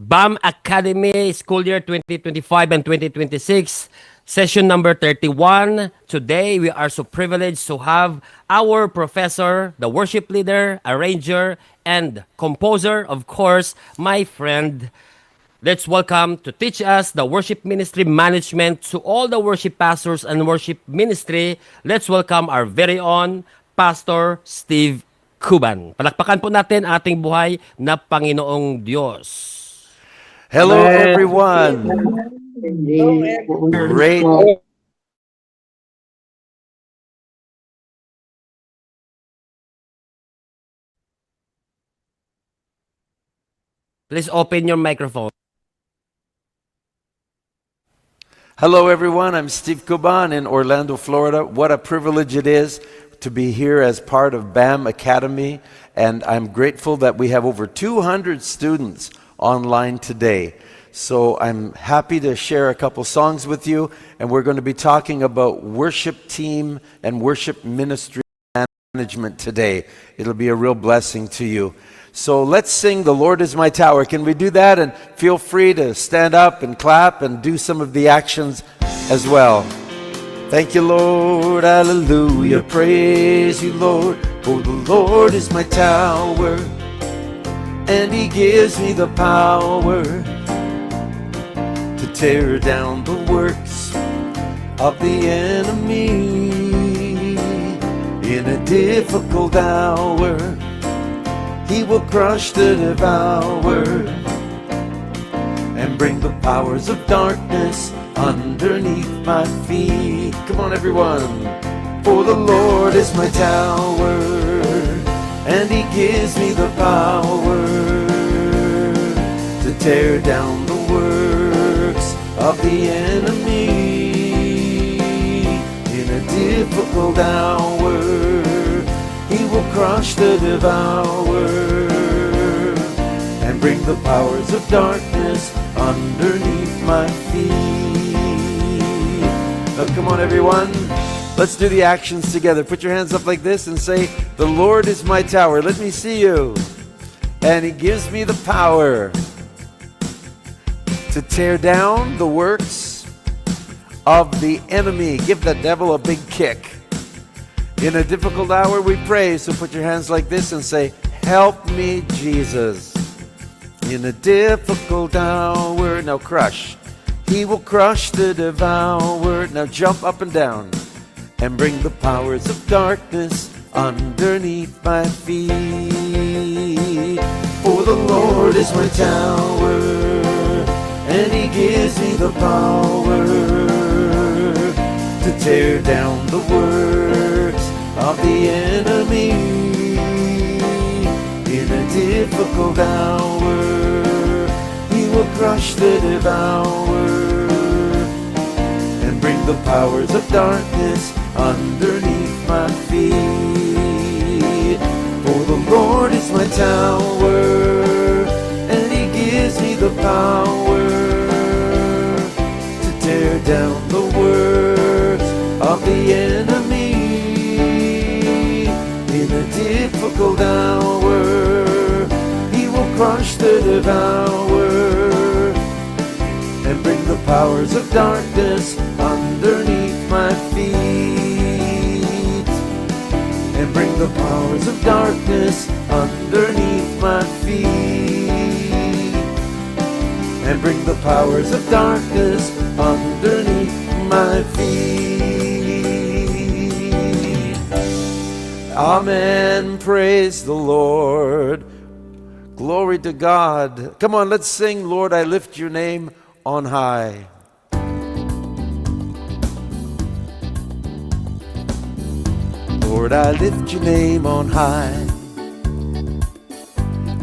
BAM Academy School Year 2025 and 2026, session number 31. Today, we are so privileged to have our professor, the worship leader, arranger, and composer, of course, my friend. Let's welcome to teach us the worship ministry management to all the worship pastors and worship ministry. Let's welcome our very own Pastor Steve Kuban. Palakpakan po natin ating buhay na Panginoong Diyos. Hello, everyone. Great. Please open your microphone. Hello, everyone. I'm Steve Kuban in Orlando, Florida. What a privilege it is to be here as part of BAM Academy. And I'm grateful that we have over 200 students online today. So I'm happy to share a couple songs with you. And we're going to be talking about worship team and worship ministry management today. It'll be a real blessing to you. So let's sing The Lord is My Tower. Can we do that? And feel free to stand up and clap and do some of the actions as well. Thank you, Lord. Hallelujah. Praise you, Lord. For the Lord is my tower, and He gives me the power to tear down the works of the enemy. In a difficult hour, He will crush the devourer and bring the powers of darkness underneath my feet. Come on, everyone. For the Lord is my tower, and He gives me the power to tear down the works of the enemy. In a difficult hour, He will crush the devourer and bring the powers of darkness underneath my feet. Now, come on, everyone. Let's do the actions together. Put your hands up like this and say, the Lord is my tower. Let me see you. And He gives me the power to tear down the works of the enemy. Give the devil a big kick. In a difficult hour we pray, so put your hands like this and say, help me, Jesus. In a difficult hour, now crush. He will crush the devourer. Now jump up and down and bring the powers of darkness underneath my feet. For the Lord is my tower, and He gives me the power to tear down the works of the enemy. In a difficult hour, He will crush the devourer and bring the powers of darkness underneath my feet. For the Lord is my tower, and He gives me the power to tear down the works of the enemy. In a difficult hour, He will crush the devourer and bring the powers of darkness underneath my feet. And bring the powers of darkness underneath my feet. And bring the powers of darkness underneath my feet. Amen. Praise the Lord. Glory to God. Come on, let's sing, Lord, I lift your name on high. Lord, I lift your name on high.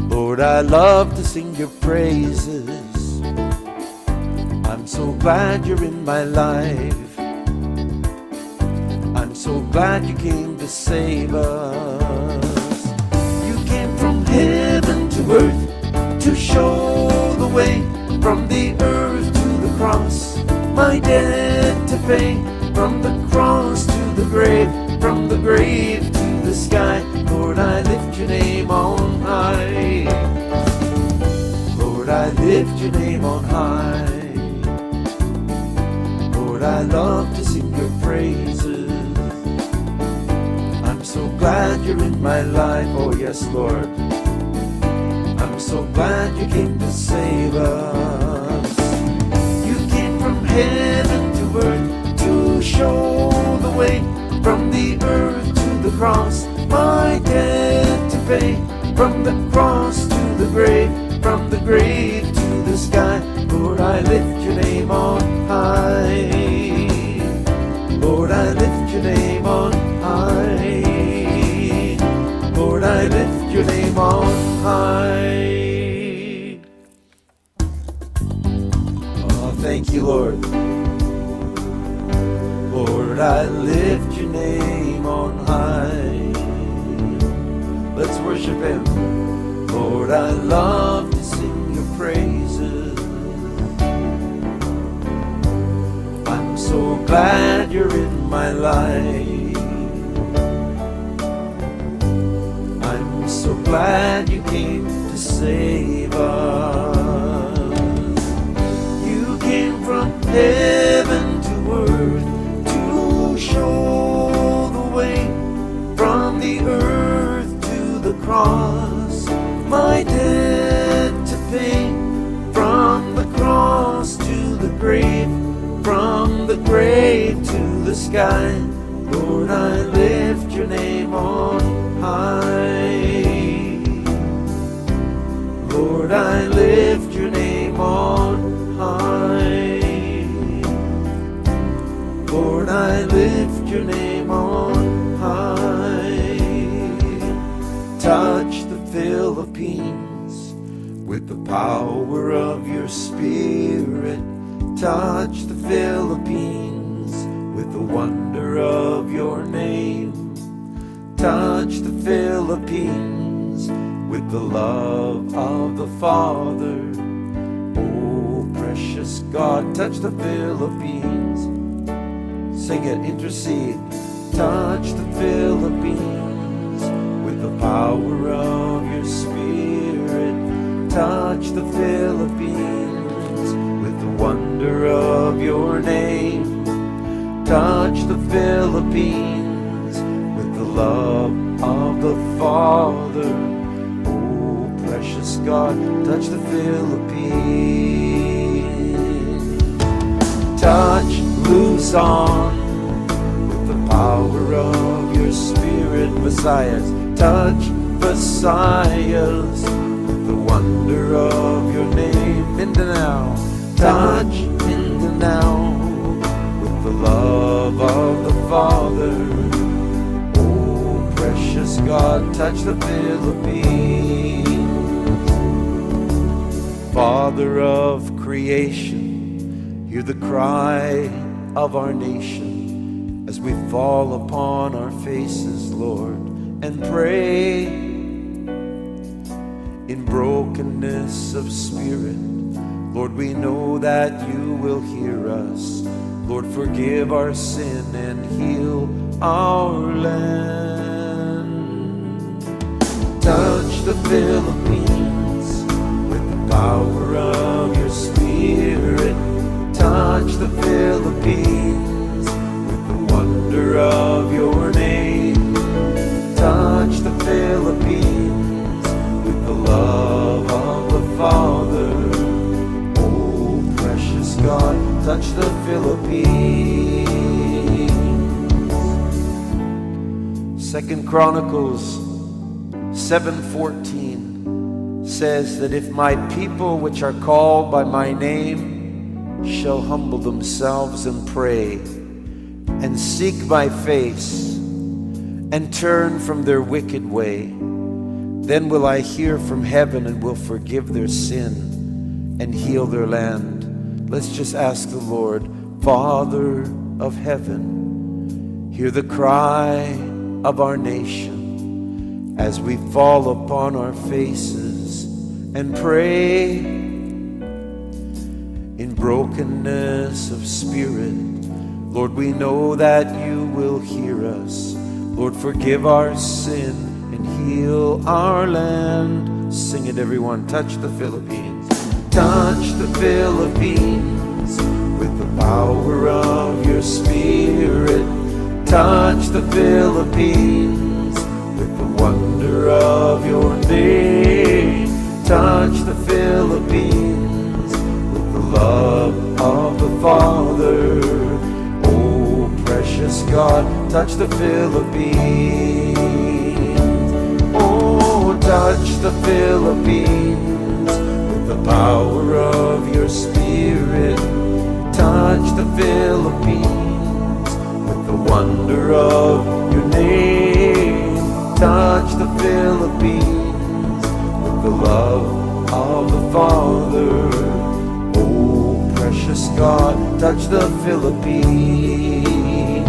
Lord, I love to sing your praises. I'm so glad you're in my life. I'm so glad you came to save us. You came from heaven to earth to show the way, from the earth to the cross, my debt to pay, from the cross to the grave, from the grave to the sky. Lord, I lift your name on high. Lord, Lord, I lift your name on high. Lord, I love to sing your praises. I'm so glad you're in my life, oh yes, Lord. I'm so glad you came to save us. You came from heaven to earth to show the way, from the earth to the cross, my debt to pay, from the cross to the grave, from the grave to the sky. Lord, I lift your name on high. Lord, I lift your name on high. Lord, I lift your name on high. Oh, thank you, Lord. Lord, I lift your name on high. Let's worship him. Lord, I love to sing your praises. I'm so glad you're in my life. I'm so glad you came to save us. You came from heaven to earth to show the way, from the earth to the cross, my debt to pay, from the cross to the grave, from the grave to the sky. Lord, I lift your name on high. Lord, I lift your name on high. Lord, I lift your name on high. Touch the Philippines with the power of your Spirit. Touch the Philippines with the wonder of your name. Touch the Philippines with the love of the Father. Oh, precious God, touch the Philippines. Sing it, intercede. Touch the Philippines with the power of your Spirit. Touch the Philippines with the wonder of your name. Touch the Philippines with the love of the Father. Oh, precious God, touch the Philippines. Touch Luzon with the power of your Spirit. Messiahs, touch Messiahs with the wonder of your name. Mindanao, touch Mindanao with the love of the Father. Oh, precious God, touch the Philippines. Father of creation, hear the cry of our nation as we fall upon our faces, Lord, and pray in brokenness of spirit. Lord, we know that you will hear us. Lord, forgive our sin and heal our land. Touch the Philippines with the power of your Spirit. Touch the Philippines with the wonder of your name. Touch the Philippines with the love of the Father. Oh, precious God, touch the Philippines. 2 Chronicles 7:14 says that if my people which are called by my name shall humble themselves and pray and seek my face and turn from their wicked way, then will I hear from heaven and will forgive their sin and heal their land. Let's just ask the Lord. Father of heaven, hear the cry of our nation as we fall upon our faces and pray in brokenness of spirit. Lord, we know that you will hear us. Lord, forgive our sin and heal our land. Sing it, everyone. Touch the Philippines. touch the Philippines with the power of your Spirit. Touch the Philippines with the wonder of your name. Touch the Philippines with the love of the Father. Oh, precious God, touch the Philippines. Oh, touch the Philippines with the power of your Spirit. Touch the Philippines with the wonder of your name. Touch the Philippines with the love of the Father. Oh, precious God, touch the Philippines.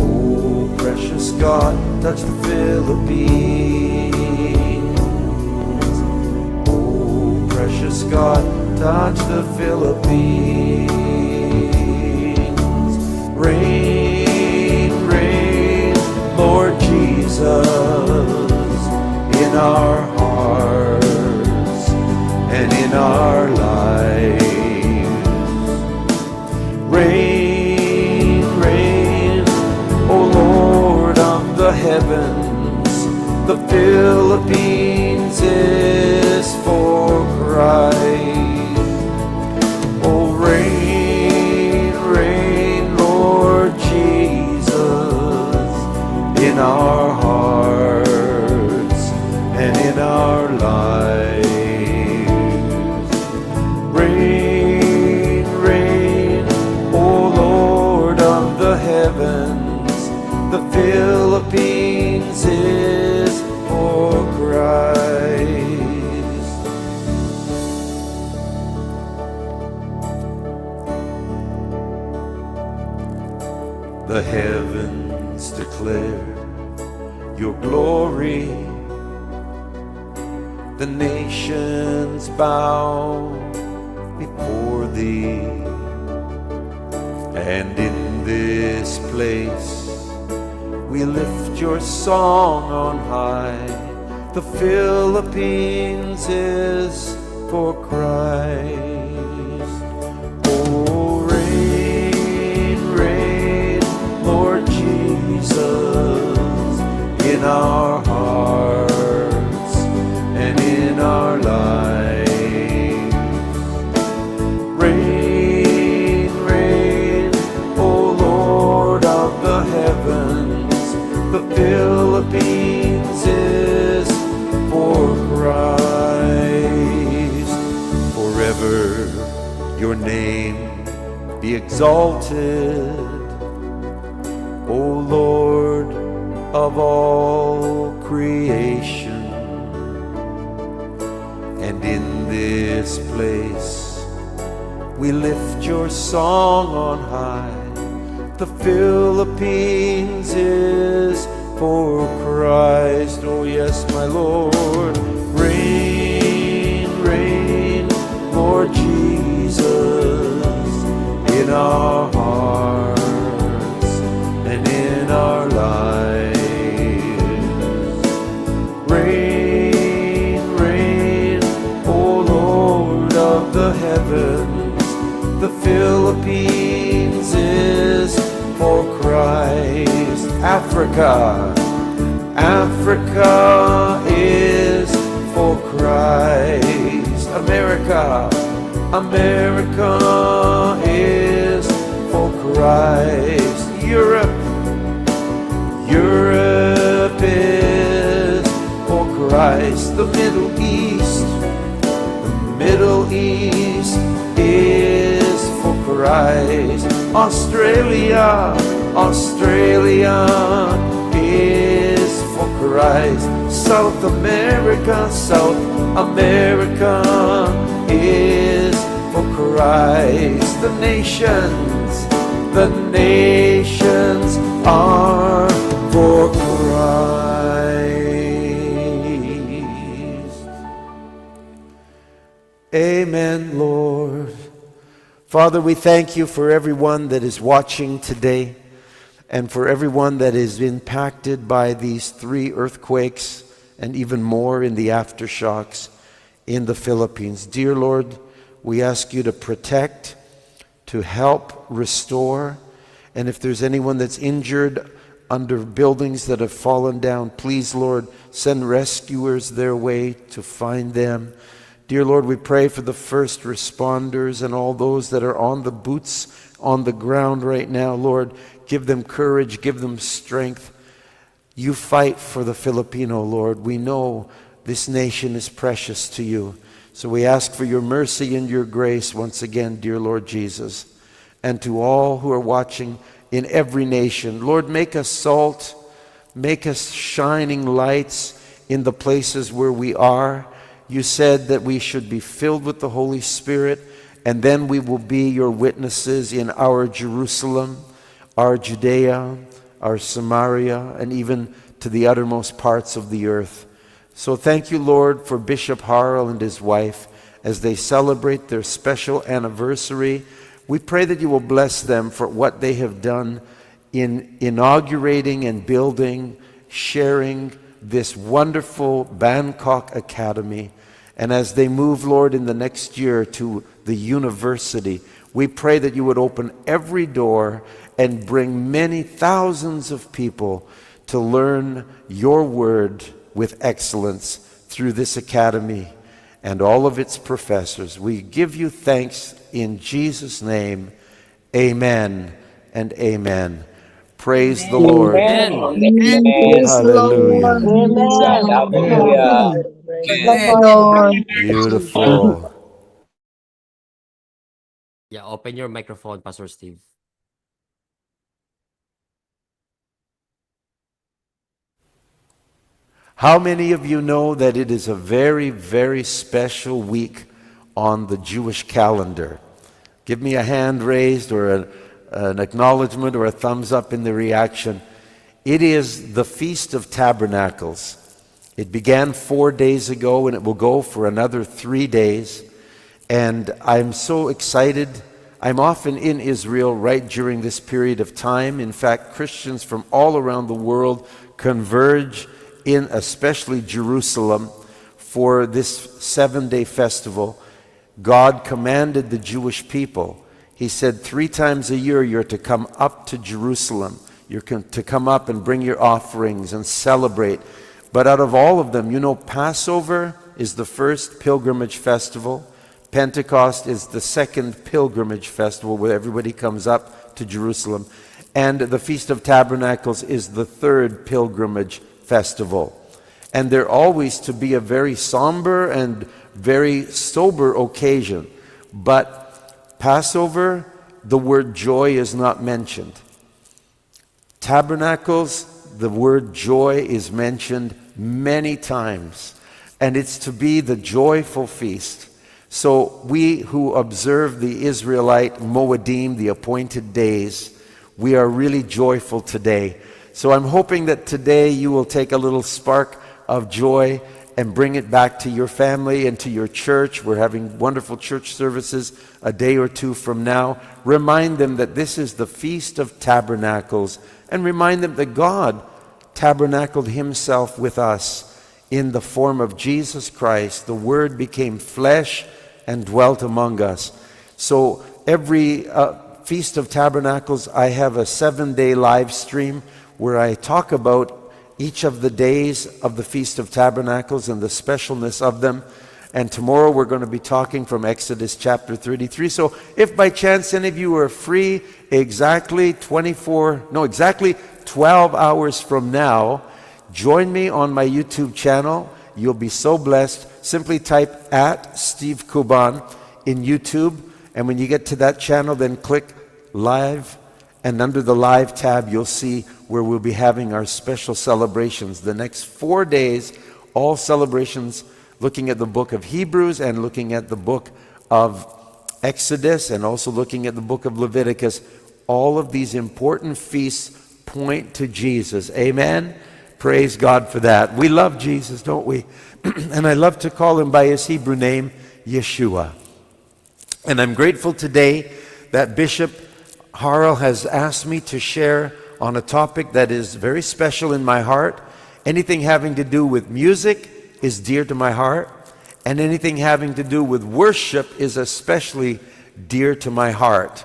Oh, precious God, touch the Philippines. Oh, precious God, touch the Philippines. Reign, reign, Lord Jesus, in our hearts and in our lives. Reign, reign, O Lord of the heavens. The Philippines is for Christ. Oh, reign, reign, Lord Jesus, in our hearts and in our lives. Reign, reign, O Lord of the heavens. The Philippines is for Christ. The heavens declare your glory. The nations bow before thee. And in this place we lift your song on high. The Philippines is for Christ. Oh, reign, reign, Lord Jesus, in our hearts and in our lives. Reign, reign, O Lord of the heavens. The Philippines is for Christ. Forever your name be exalted, O Lord of all creation. And in this place we lift your song on high. The Philippines is for Christ. Oh yes, my Lord. Reign, reign, Lord Jesus, in our hearts and in our lives. Reign, reign, O Lord of the heavens. The Philippines is for Christ. Africa, Africa is for Christ. America, America is for Christ. Europe, Europe is for Christ. The Middle East, the Middle East is for Christ. Australia, Australia is for Christ. South America, South America is for Christ. The nations are for Christ. Amen, Lord. Father, we thank you for everyone that is watching today and for everyone that is impacted by these 3 earthquakes and even more in the aftershocks in the Philippines. Dear Lord, we ask you to protect, to help restore, and if there's anyone that's injured under buildings that have fallen down, please, Lord, send rescuers their way to find them. Dear Lord, we pray for the first responders and all those that are on the boots on the ground right now. Lord, give them courage, give them strength. You fight for the Filipino, Lord. We know this nation is precious to you. So we ask for your mercy and your grace once again, dear Lord Jesus. And to all who are watching in every nation, Lord, make us salt, make us shining lights in the places where we are. You said that we should be filled with the Holy Spirit, and then we will be your witnesses in our Jerusalem, our Judea, our Samaria, and even to the uttermost parts of the earth. So thank you, Lord, for Bishop Harrell and his wife as they celebrate their special anniversary. We pray that you will bless them for what they have done in inaugurating and building, sharing this wonderful Bangkok Academy. And as they move, Lord, in the next year to the university, we pray that you would open every door and bring many thousands of people to learn your word with excellence through this academy and all of its professors. We give you thanks in Jesus' name. Amen and amen. Praise the Lord. Amen. Amen. Praise the Hallelujah. Lord. Praise the Amen. Lord. Hallelujah. Praise the Amen. Lord. Beautiful. Yeah, open your microphone, Pastor Steve. How many of you know that it is a very, very special week on the Jewish calendar? Give me a hand raised or an acknowledgement or a thumbs up in the reaction. It is the Feast of Tabernacles. It began 4 days ago and it will go for another 3 days. And I'm so excited. I'm often in Israel right during this period of time. In fact, Christians from all around the world converge in especially Jerusalem for this 7-day festival. God commanded the Jewish people. He said 3 times a year you're to come up to Jerusalem. You're to come up and bring your offerings and celebrate. But out of all of them, you know, Passover is the first pilgrimage festival. Pentecost is the second pilgrimage festival where everybody comes up to Jerusalem. And the Feast of Tabernacles is the third pilgrimage festival. And they're always to be a very somber and very sober occasion. But Passover, the word joy is not mentioned. Tabernacles, the word joy is mentioned many times. And it's to be the joyful feast. So we who observe the Israelite Moedim, the appointed days, we are really joyful today. So I'm hoping that today you will take a little spark of joy and bring it back to your family and to your church. We're having wonderful church services a day or two from now. Remind them that this is the Feast of Tabernacles, and remind them that God tabernacled himself with us in the form of Jesus Christ. The Word became flesh and dwelt among us. So every Feast of Tabernacles, I have a 7-day live stream where I talk about each of the days of the Feast of Tabernacles and the specialness of them. And tomorrow we're going to be talking from Exodus chapter 33. So if by chance any of you are free exactly 12 hours from now, join me on my YouTube channel. You'll be so blessed. Simply type at Steve Kuban in YouTube. And when you get to that channel, then click live. And under the live tab, you'll see where we'll be having our special celebrations. The next 4 days, all celebrations looking at the book of Hebrews and looking at the book of Exodus and also looking at the book of Leviticus. All of these important feasts point to Jesus. Amen? Praise God for that. We love Jesus, don't we? And I love to call him by his Hebrew name, Yeshua. And I'm grateful today that Bishop Harrell has asked me to share on a topic that is very special in my heart. Anything having to do with music is dear to my heart. and anything having to do with worship is especially dear to my heart.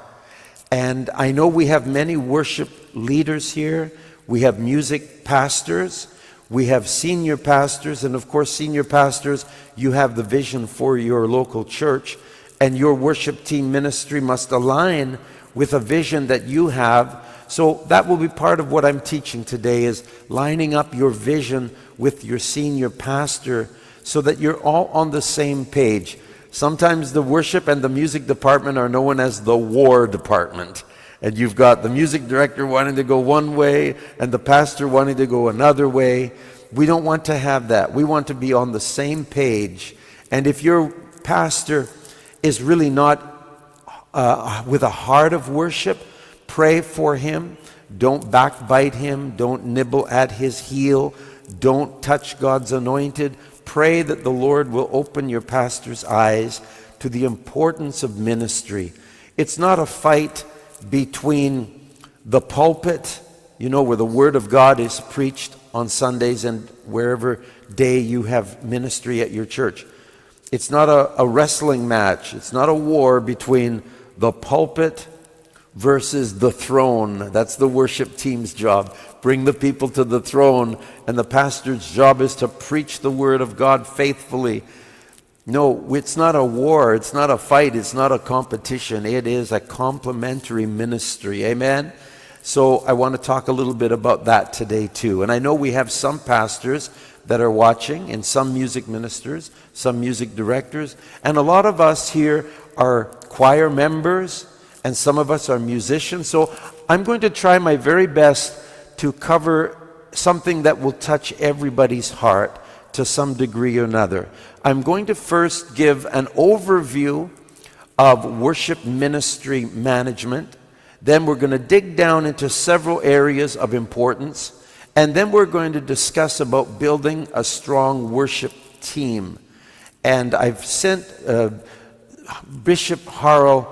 And I know we have many worship leaders here. We have music pastors. We have senior pastors. And of course, senior pastors, you have the vision for your local church. And your worship team ministry must align with a vision that you have. So that will be part of what I'm teaching today, is lining up your vision with your senior pastor so that you're all on the same page. Sometimes the worship and the music department are known as the war department. And you've got the music director wanting to go one way and the pastor wanting to go another way. We don't want to have that. We want to be on the same page. And if your pastor is really not with a heart of worship, pray for him. Don't backbite him. Don't nibble at his heel. Don't touch God's anointed. Pray that the Lord will open your pastor's eyes to the importance of ministry. It's not a fight between the pulpit, where the Word of God is preached on Sundays and wherever day you have ministry at your church. It's not a wrestling match. It's not a war between the pulpit versus the throne. That's the worship team's job. Bring the people to the throne, and the pastor's job is to preach the Word of God faithfully. No, it's not a war. It's not a fight. It's not a competition. It is a complementary ministry. Amen? So I want to talk a little bit about that today too. And I know we have some pastors that are watching, and some music ministers, some music directors, and a lot of us here are choir members, and some of us are musicians. So I'm going to try my very best to cover something that will touch everybody's heart to some degree or another. I'm going to first give an overview of worship ministry management. Then we're going to dig down into several areas of importance. And then we're going to discuss about building a strong worship team. And I've sent Bishop Harrell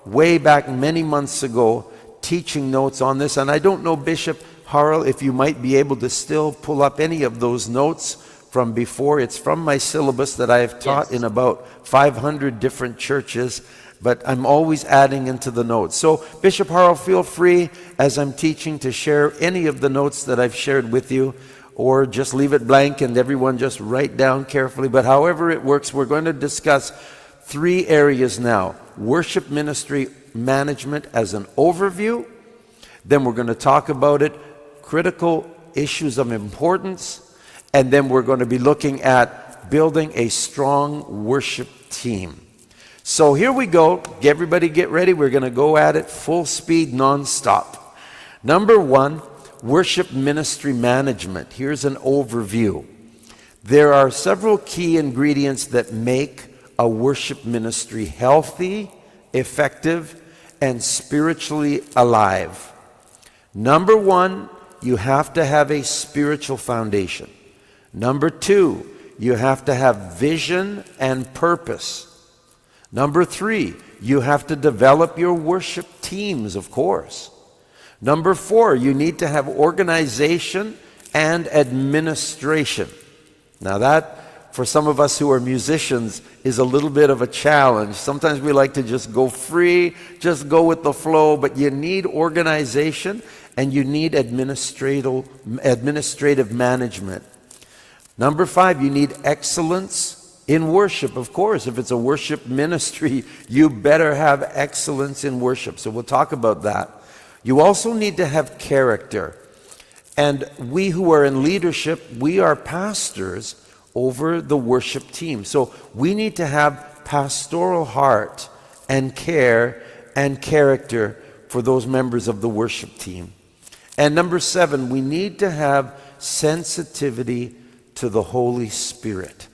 way back many months ago teaching notes on this. And I don't know, Bishop Harrell, if you might be able to still pull up any of those notes from before. It's from my syllabus that I have taught in about 500 different churches, but I'm always adding into the notes. So Bishop Harrell, feel free as I'm teaching to share any of the notes that I've shared with you, or just leave it blank and everyone just write down carefully. But however it works, we're going to discuss 3 areas now. Worship ministry management as an overview. Then we're going to talk about it, critical issues of importance. And then we're going to be looking at building a strong worship team. So here we go. Everybody get ready. We're going to go at it full speed, nonstop. Number 1, worship ministry management. Here's an overview. There are several key ingredients that make a worship ministry healthy, effective, and spiritually alive. Number 1, you have to have a spiritual foundation. Number 2, you have to have vision and purpose. Number 3, you have to develop your worship teams, of course. Number 4, you need to have organization and administration. Now that, for some of us who are musicians, is a little bit of a challenge. Sometimes we like to just go free, just go with the flow, but you need organization and you need administrative management. Number 5, you need excellence in worship. Of course, if it's a worship ministry, you better have excellence in worship. So we'll talk about that. You also need to have character. And we who are in leadership, we are pastors over the worship team. So we need to have pastoral heart and care and character for those members of the worship team. And number 7, we need to have sensitivity to the Holy Spirit.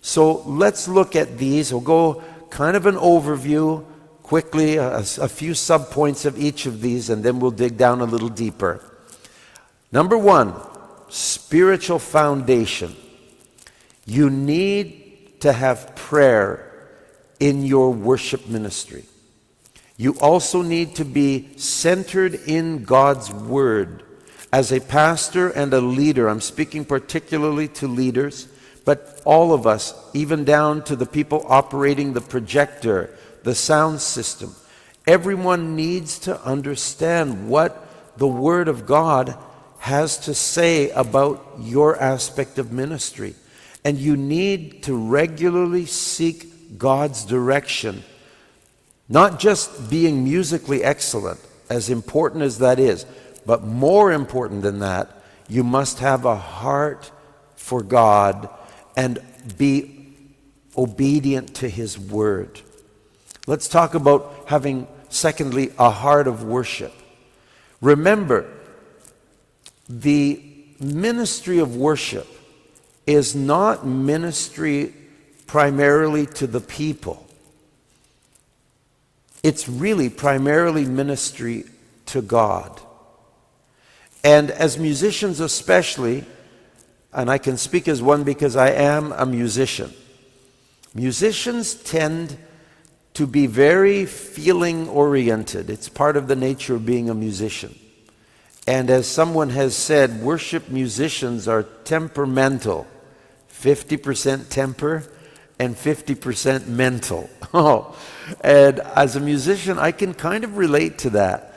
So let's look at these. We'll go kind of an overview quickly, a few subpoints of each of these, and then we'll dig down a little deeper. Number 1, spiritual foundation. You need to have prayer in your worship ministry. You also need to be centered in God's Word. As a pastor and a leader, I'm speaking particularly to leaders, but all of us, even down to the people operating the projector, the sound system, everyone needs to understand what the Word of God has to say about your aspect of ministry. And you need to regularly seek God's direction, not just being musically excellent, as important as that is, but more important than that, you must have a heart for God and be obedient to His Word. Let's talk about having, secondly, a heart of worship. Remember, the ministry of worship is not ministry primarily to the people. It's really primarily ministry to God. And as musicians especially, and I can speak as one because I am a musician, musicians tend to be very feeling oriented. It's part of the nature of being a musician. And as someone has said, worship musicians are temperamental. 50% temper and 50% mental. Oh, and as a musician, I can kind of relate to that.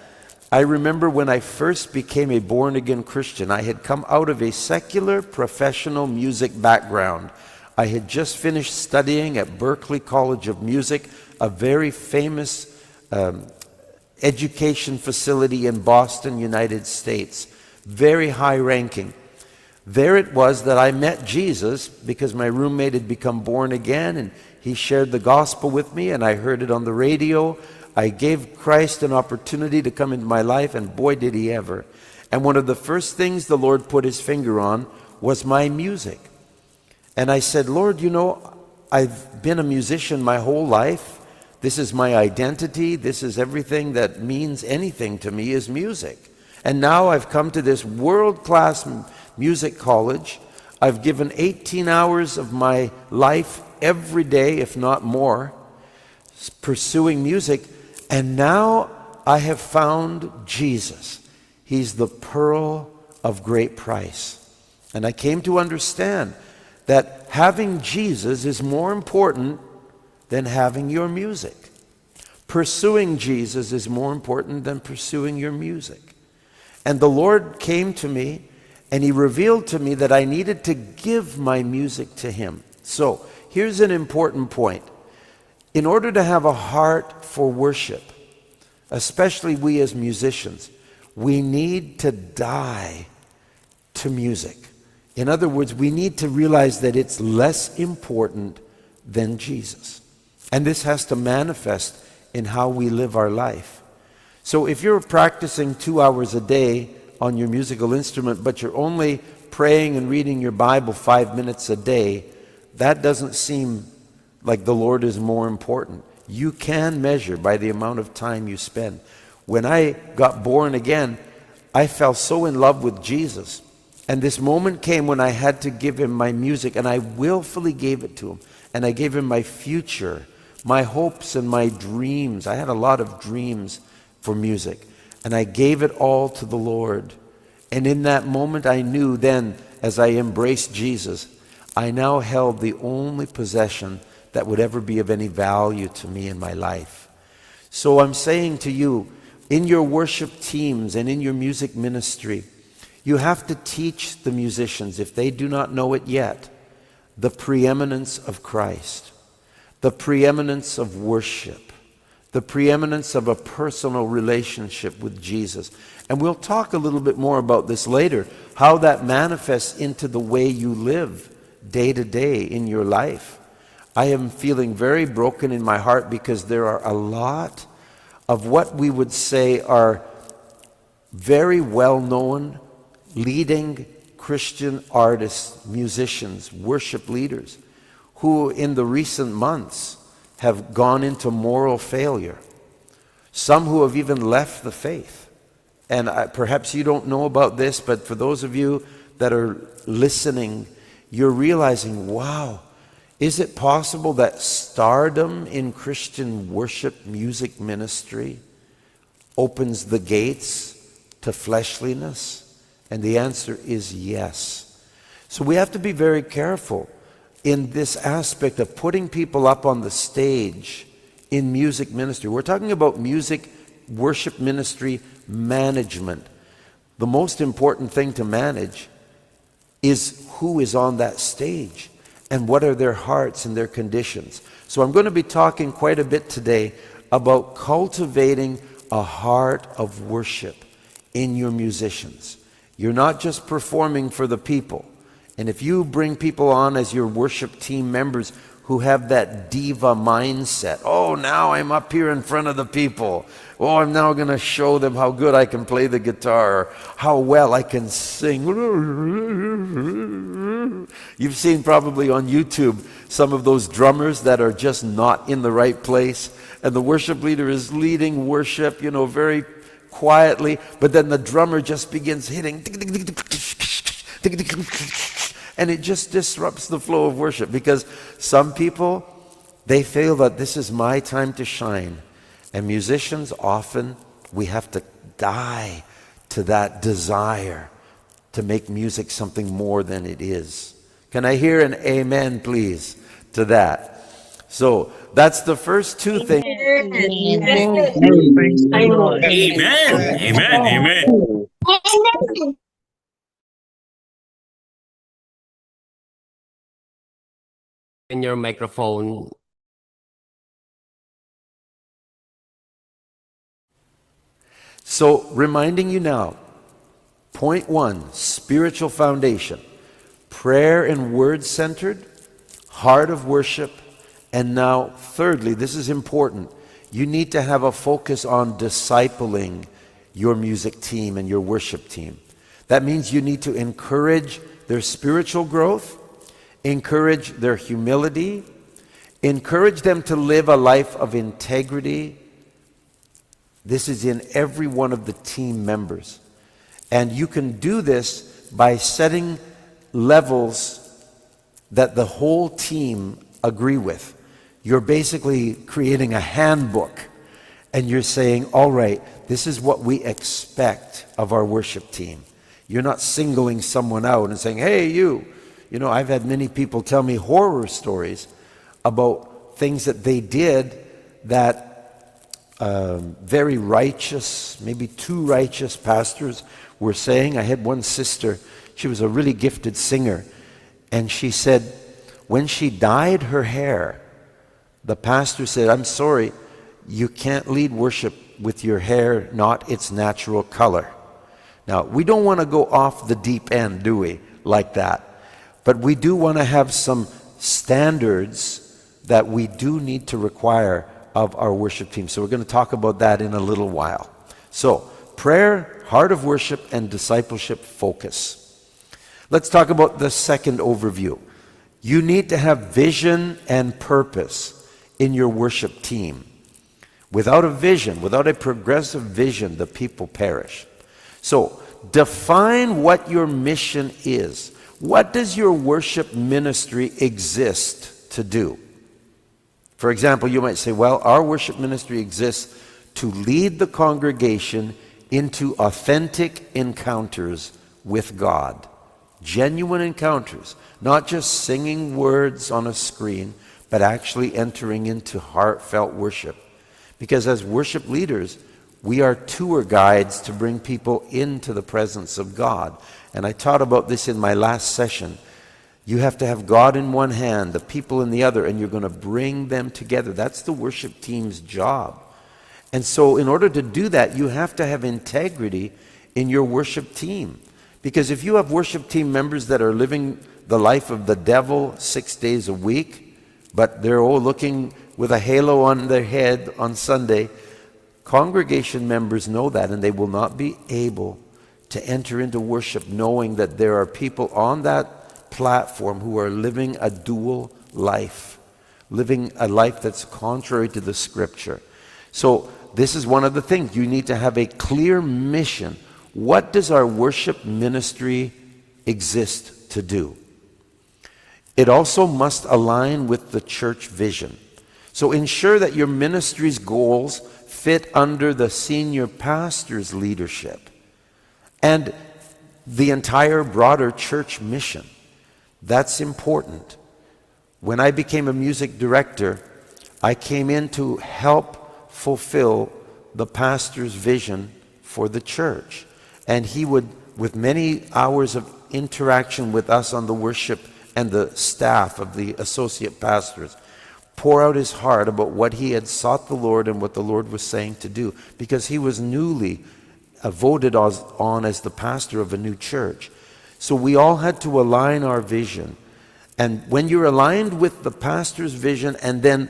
I remember when I first became a born-again Christian, I had come out of a secular professional music background. I had just finished studying at Berklee College of Music, a very famous education facility in Boston, United States. Very high ranking. There it was that I met Jesus because my roommate had become born again and he shared the gospel with me and I heard it on the radio. I gave Christ an opportunity to come into my life, and boy did he ever. And one of the first things the Lord put his finger on was my music. And I said, Lord, you know, I've been a musician my whole life. This is my identity. This is everything that means anything to me is music. And now I've come to this world-class music college. I've given 18 hours of my life every day, if not more, pursuing music. And now I have found Jesus. He's the pearl of great price. And I came to understand that having Jesus is more important than having your music. Pursuing Jesus is more important than pursuing your music. And the Lord came to me and He revealed to me that I needed to give my music to Him. So here's an important point. In order to have a heart for worship, especially we as musicians, we need to die to music. In other words, we need to realize that it's less important than Jesus. And this has to manifest in how we live our life. So if you're practicing 2 hours a day on your musical instrument, but you're only praying and reading your Bible 5 minutes a day, that doesn't seem like the Lord is more important. You can measure by the amount of time you spend. When I got born again, I fell so in love with Jesus. And this moment came when I had to give Him my music, and I willfully gave it to Him. And I gave Him my future, my hopes and my dreams. I had a lot of dreams for music. And I gave it all to the Lord. And in that moment I knew then, as I embraced Jesus, I now held the only possession that would ever be of any value to me in my life. So I'm saying to you, in your worship teams and in your music ministry, you have to teach the musicians, if they do not know it yet, the preeminence of Christ, the preeminence of worship, the preeminence of a personal relationship with Jesus. And we'll talk a little bit more about this later, how that manifests into the way you live day to day in your life. I am feeling very broken in my heart because there are a lot of what we would say are very well-known, leading Christian artists, musicians, worship leaders, who in the recent months have gone into moral failure. Some who have even left the faith. And perhaps you don't know about this, but for those of you that are listening, you're realizing, wow, is it possible that stardom in Christian worship music ministry opens the gates to fleshliness? And the answer is yes. So we have to be very careful in this aspect of putting people up on the stage in music ministry. We're talking about music worship ministry management. The most important thing to manage is who is on that stage and what are their hearts and their conditions. So I'm going to be talking quite a bit today about cultivating a heart of worship in your musicians. You're not just performing for the people. And if you bring people on as your worship team members who have that diva mindset, oh, now I'm up here in front of the people. Oh, I'm now going to show them how good I can play the guitar, or how well I can sing. You've seen probably on YouTube some of those drummers that are just not in the right place. And the worship leader is leading worship, very quietly, but then the drummer just begins hitting, and it just disrupts the flow of worship, because some people, they feel that this is my time to shine. And musicians, often we have to die to that desire to make music something more than it is. Can I hear an amen, please, to that? So that's the first two things. Praise the Lord. Amen. Amen. Amen. In your microphone. So reminding you now, point 1, spiritual foundation, prayer and word centered, heart of worship, and now thirdly, this is important, you need to have a focus on discipling your music team and your worship team. That means you need to encourage their spiritual growth, encourage their humility, encourage them to live a life of integrity. This is in every one of the team members. And you can do this by setting levels that the whole team agree with. You're basically creating a handbook, and you're saying, all right, this is what we expect of our worship team. You're not singling someone out and saying, hey, you. I've had many people tell me horror stories about things that they did that very righteous, maybe too righteous pastors were saying. I had one sister, she was a really gifted singer, and she said when she dyed her hair, the pastor said, I'm sorry, you can't lead worship with your hair not its natural color. Now, we don't want to go off the deep end, do we, like that? But we do want to have some standards that we do need to require of our worship team. So we're going to talk about that in a little while. So, prayer, heart of worship, and discipleship focus. Let's talk about the second overview. You need to have vision and purpose in your worship team. Without a vision, without a progressive vision, the people perish. So, define what your mission is. What does your worship ministry exist to do? For example, you might say, well, our worship ministry exists to lead the congregation into authentic encounters with God. Genuine encounters, not just singing words on a screen, but actually entering into heartfelt worship. Because as worship leaders, we are tour guides to bring people into the presence of God. And I taught about this in my last session. You have to have God in one hand, the people in the other, and you're going to bring them together. That's the worship team's job. And so in order to do that, you have to have integrity in your worship team. Because if you have worship team members that are living the life of the devil 6 days a week, but they're all looking with a halo on their head on Sunday, congregation members know that, and they will not be able to enter into worship knowing that there are people on that platform who are living a dual life, living a life that's contrary to the Scripture. So this is one of the things. You need to have a clear mission. What does our worship ministry exist to do? It also must align with the church vision. So ensure that your ministry's goals fit under the senior pastor's leadership and the entire broader church mission. That's important. When I became a music director, I came in to help fulfill the pastor's vision for the church. And he would, with many hours of interaction with us on the worship and the staff of the associate pastors, pour out his heart about what he had sought the Lord and what the Lord was saying to do, because he was newly voted on as the pastor of a new church. So we all had to align our vision. And when you're aligned with the pastor's vision and then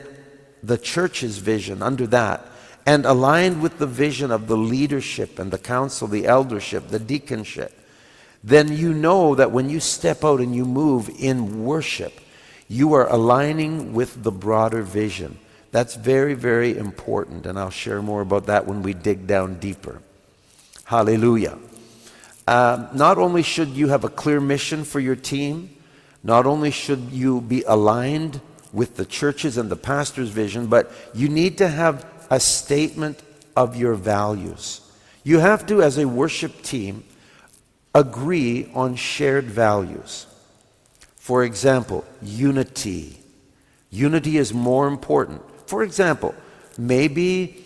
the church's vision under that, and aligned with the vision of the leadership and the council, the eldership, the deaconship, then you know that when you step out and you move in worship, you are aligning with the broader vision. That's very, very important, and I'll share more about that when we dig down deeper. Hallelujah. Not only should you have a clear mission for your team, not only should you be aligned with the church's and the pastor's vision, but you need to have a statement of your values. You have to, as a worship team, agree on shared values. For example, unity. Unity is more important. For example, maybe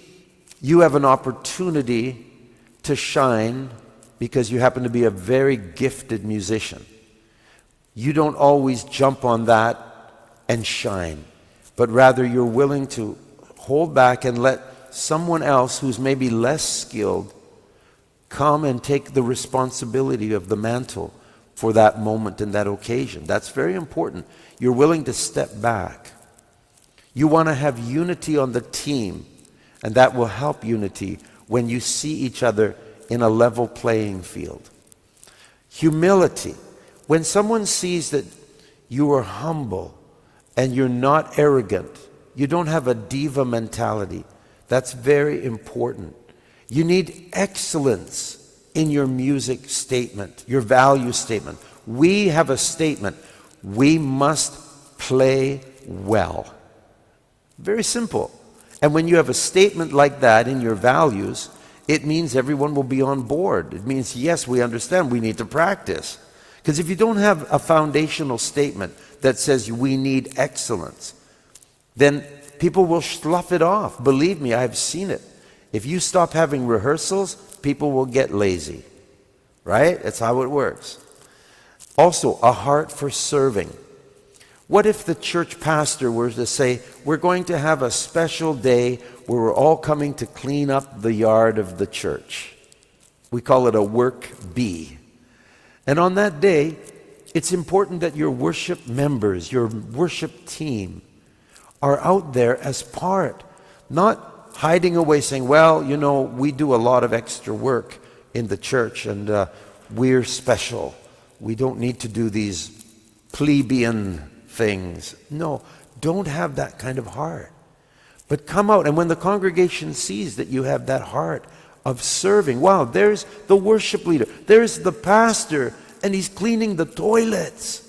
you have an opportunity to shine because you happen to be a very gifted musician. You don't always jump on that and shine, but rather you're willing to hold back and let someone else who's maybe less skilled come and take the responsibility of the mantle for that moment and that occasion. That's very important. You're willing to step back. You want to have unity on the team, and that will help unity when you see each other in a level playing field. Humility. When someone sees that you are humble and you're not arrogant, you don't have a diva mentality, that's very important. You need excellence in your music statement, your value statement. We have a statement. We must play well. Very simple. And when you have a statement like that in your values, it means everyone will be on board. It means, yes, we understand we need to practice. Because if you don't have a foundational statement that says we need excellence, then people will slough it off. Believe me, I've seen it. If you stop having rehearsals, people will get lazy. Right? That's how it works. Also, a heart for serving. What if the church pastor were to say, we're going to have a special day where we're all coming to clean up the yard of the church? We call it a work bee. And on that day, it's important that your worship members, your worship team, are out there as part, not hiding away saying, well, you know, we do a lot of extra work in the church and we're special. We don't need to do these plebeian things. No, don't have that kind of heart. But come out, and when the congregation sees that you have that heart of serving, wow, there's the worship leader, there's the pastor, and he's cleaning the toilets.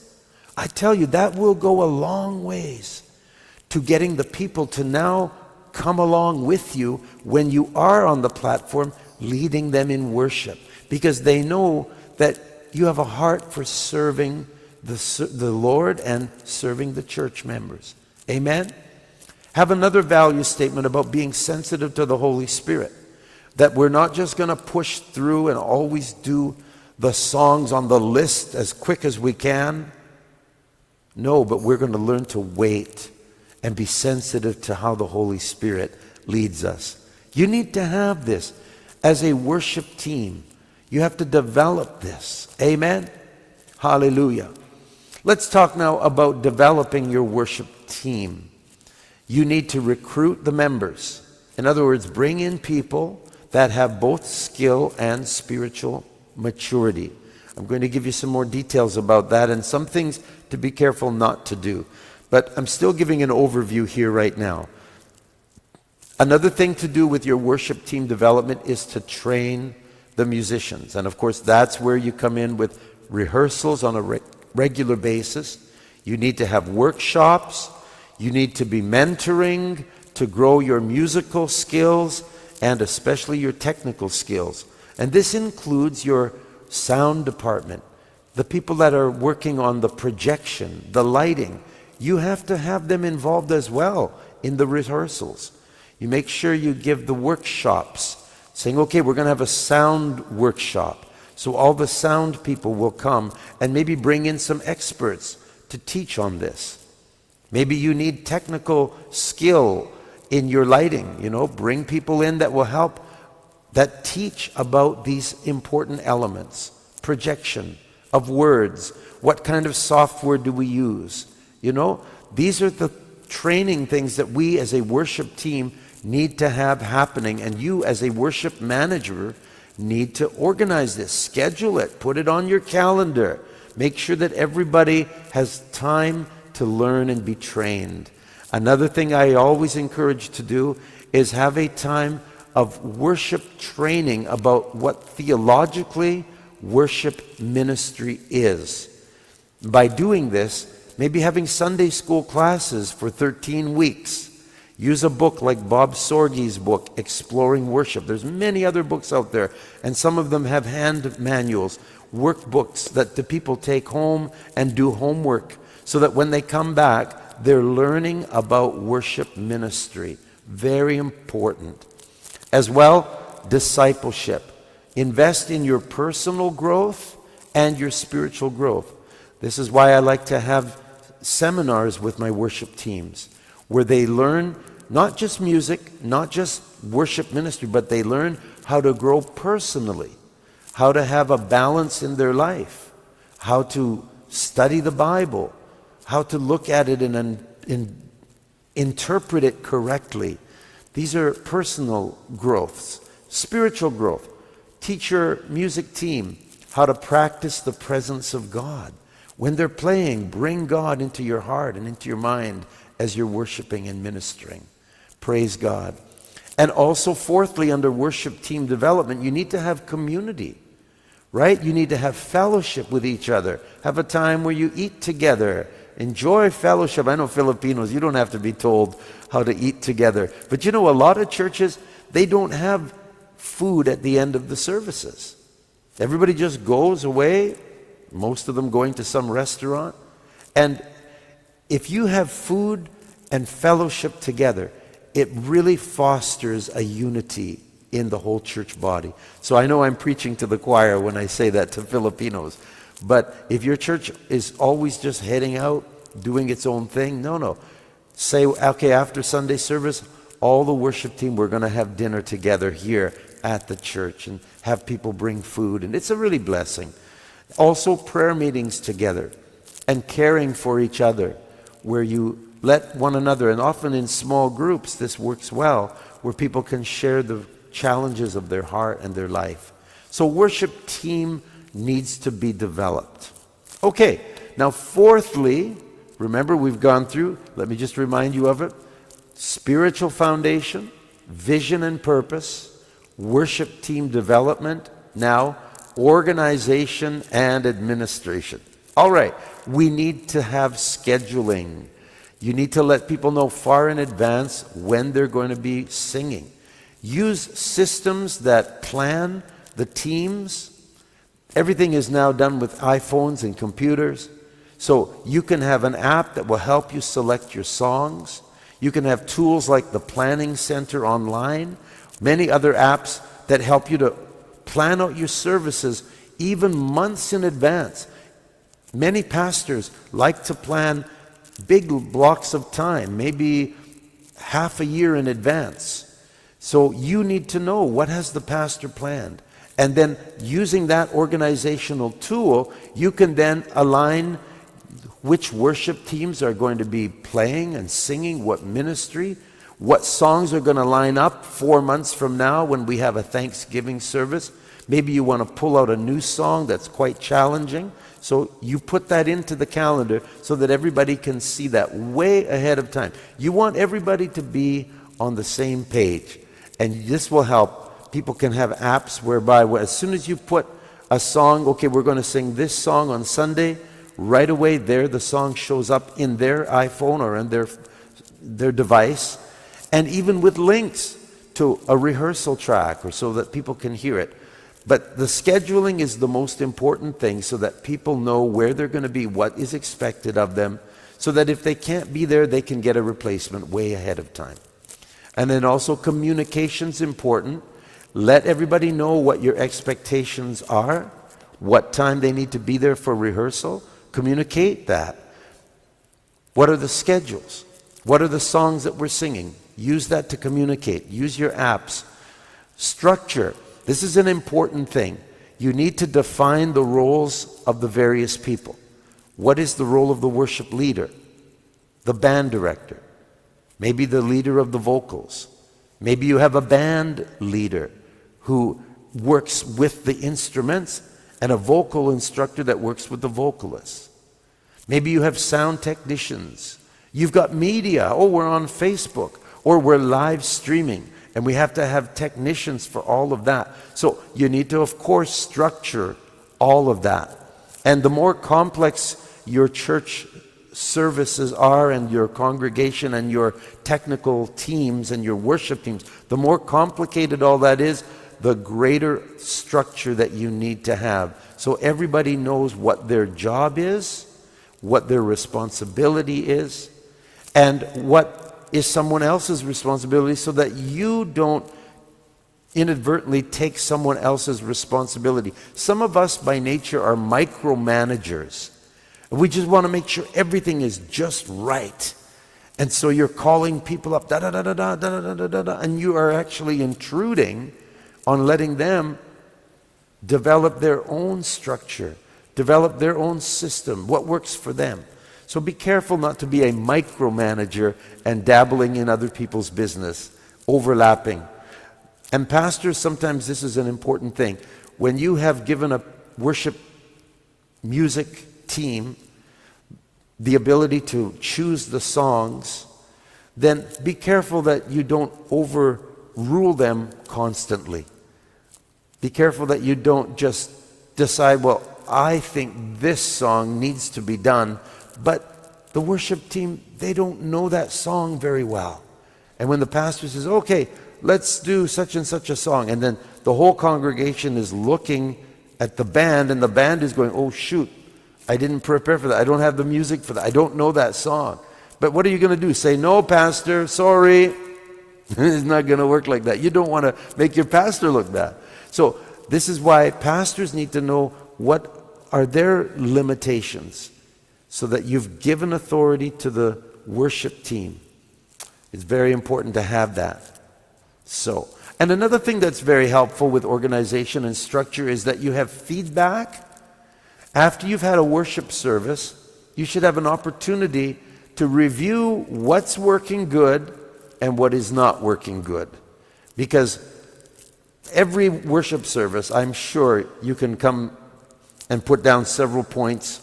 I tell you, that will go a long ways to getting the people to now come along with you when you are on the platform leading them in worship, because they know that you have a heart for serving the Lord and serving the church members. Amen? Have another value statement about being sensitive to the Holy Spirit, that we're not just going to push through and always do the songs on the list as quick as we can. No, but we're going to learn to wait and be sensitive to how the Holy Spirit leads us. You need to have this as a worship team. You have to develop this. Amen? Hallelujah. Let's talk now about developing your worship team. You need to recruit the members. In other words, bring in people that have both skill and spiritual maturity. I'm going to give you some more details about that and some things to be careful not to do. But I'm still giving an overview here right now. Another thing to do with your worship team development is to train the musicians. And of course, that's where you come in with rehearsals on a regular basis. You need to have workshops. You need to be mentoring to grow your musical skills and especially your technical skills. And this includes your sound department, the people that are working on the projection, the lighting. you have to have them involved as well in the rehearsals. You make sure you give the workshops, saying, okay, we're going to have a sound workshop. So all the sound people will come and maybe bring in some experts to teach on this. Maybe you need technical skill in your lighting, bring people in that will help, that teach about these important elements. Projection of words. What kind of software do we use? These are the training things that we as a worship team need to have happening, and you as a worship manager need to organize this, schedule it, put it on your calendar, make sure that everybody has time to learn and be trained. Another thing I always encourage to do is have a time of worship training about what theologically worship ministry is. By doing this, maybe having Sunday school classes for 13 weeks. Use a book like Bob Sorge's book, Exploring Worship. There's many other books out there, and some of them have hand manuals, workbooks that the people take home and do homework, so that when they come back, they're learning about worship ministry. Very important. As well, discipleship. Invest in your personal growth and your spiritual growth. This is why I like to have seminars with my worship teams, where they learn not just music, not just worship ministry, but they learn how to grow personally, how to have a balance in their life, how to study the Bible, how to look at it and interpret it correctly. These are personal growths. Spiritual growth. Teach your music team how to practice the presence of God. When they're playing, bring God into your heart and into your mind as you're worshiping and ministering. Praise God. And also, fourthly, under worship team development, you need to have community, right? You need to have fellowship with each other. Have a time where you eat together. Enjoy fellowship. I know Filipinos, you don't have to be told how to eat together. But a lot of churches, they don't have food at the end of the services. Everybody just goes away, most of them going to some restaurant. And if you have food and fellowship together, it really fosters a unity in the whole church body. So I know I'm preaching to the choir when I say that to Filipinos. But if your church is always just heading out, doing its own thing, no. Say, okay, after Sunday service, all the worship team, we're going to have dinner together here at the church and have people bring food. And it's a really blessing. Also, prayer meetings together and caring for each other, where you let one another, and often in small groups, this works well, where people can share the challenges of their heart and their life. So worship team needs to be developed. Okay, now fourthly, remember we've gone through, let me just remind you of it, spiritual foundation, vision and purpose, worship team development, now organization and administration. All right, we need to have scheduling. You need to let people know far in advance when they're going to be singing. Use systems that plan the teams. Everything is now done with iPhones and computers. So you can have an app that will help you select your songs. You can have tools like the Planning Center online, many other apps that help you to plan out your services even months in advance. Many pastors like to plan big blocks of time, maybe half a year in advance. So you need to know, what has the pastor planned? And then using that organizational tool, you can then align which worship teams are going to be playing and singing, what ministry, what songs are going to line up 4 months from now when we have a Thanksgiving service. Maybe you want to pull out a new song that's quite challenging. So you put that into the calendar so that everybody can see that way ahead of time. You want everybody to be on the same page. And this will help. People can have apps whereby as soon as you put a song, okay, we're going to sing this song on Sunday, right away there the song shows up in their iPhone or in their device. And even with links to a rehearsal track, or so that people can hear it. But the scheduling is the most important thing, so that people know where they're going to be, what is expected of them, so that if they can't be there, they can get a replacement way ahead of time. And then also communication's important. Let everybody know what your expectations are, what time they need to be there for rehearsal. Communicate that. What are the schedules? What are the songs that we're singing? Use that to communicate. Use your apps. Structure. This is an important thing. You need to define the roles of the various people. What is the role of the worship leader? The band director? Maybe the leader of the vocals? Maybe you have a band leader who works with the instruments and a vocal instructor that works with the vocalists. Maybe you have sound technicians. You've got media. Oh, we're on Facebook. Or we're live streaming. And we have to have technicians for all of that. So you need to, of course, structure all of that. And the more complex your church services are and your congregation and your technical teams and your worship teams, the more complicated all that is, the greater structure that you need to have. So everybody knows what their job is, what their responsibility is, and what is someone else's responsibility, so that you don't inadvertently take someone else's responsibility. Some of us by nature are micromanagers. We just want to make sure everything is just right. And so you're calling people up, da da da da da da da da da da, and you are actually intruding on letting them develop their own structure, develop their own system, what works for them. So be careful not to be a micromanager and dabbling in other people's business, overlapping. And pastors, sometimes this is an important thing. When you have given a worship music team the ability to choose the songs, then be careful that you don't overrule them constantly. Be careful that you don't just decide, well, I think this song needs to be done, but the worship team, they don't know that song very well. And when the pastor says, okay, let's do such and such a song, and then the whole congregation is looking at the band, and the band is going, oh shoot, I didn't prepare for that. I don't have the music for that. I don't know that song. But what are you going to do? Say, no, pastor, sorry. It's not going to work like that. You don't want to make your pastor look bad. So this is why pastors need to know what are their limitations, so that you've given authority to the worship team. It's very important to have that. So, and another thing that's very helpful with organization and structure is that you have feedback. After you've had a worship service, you should have an opportunity to review what's working good and what is not working good. Because every worship service, I'm sure you can come and put down several points.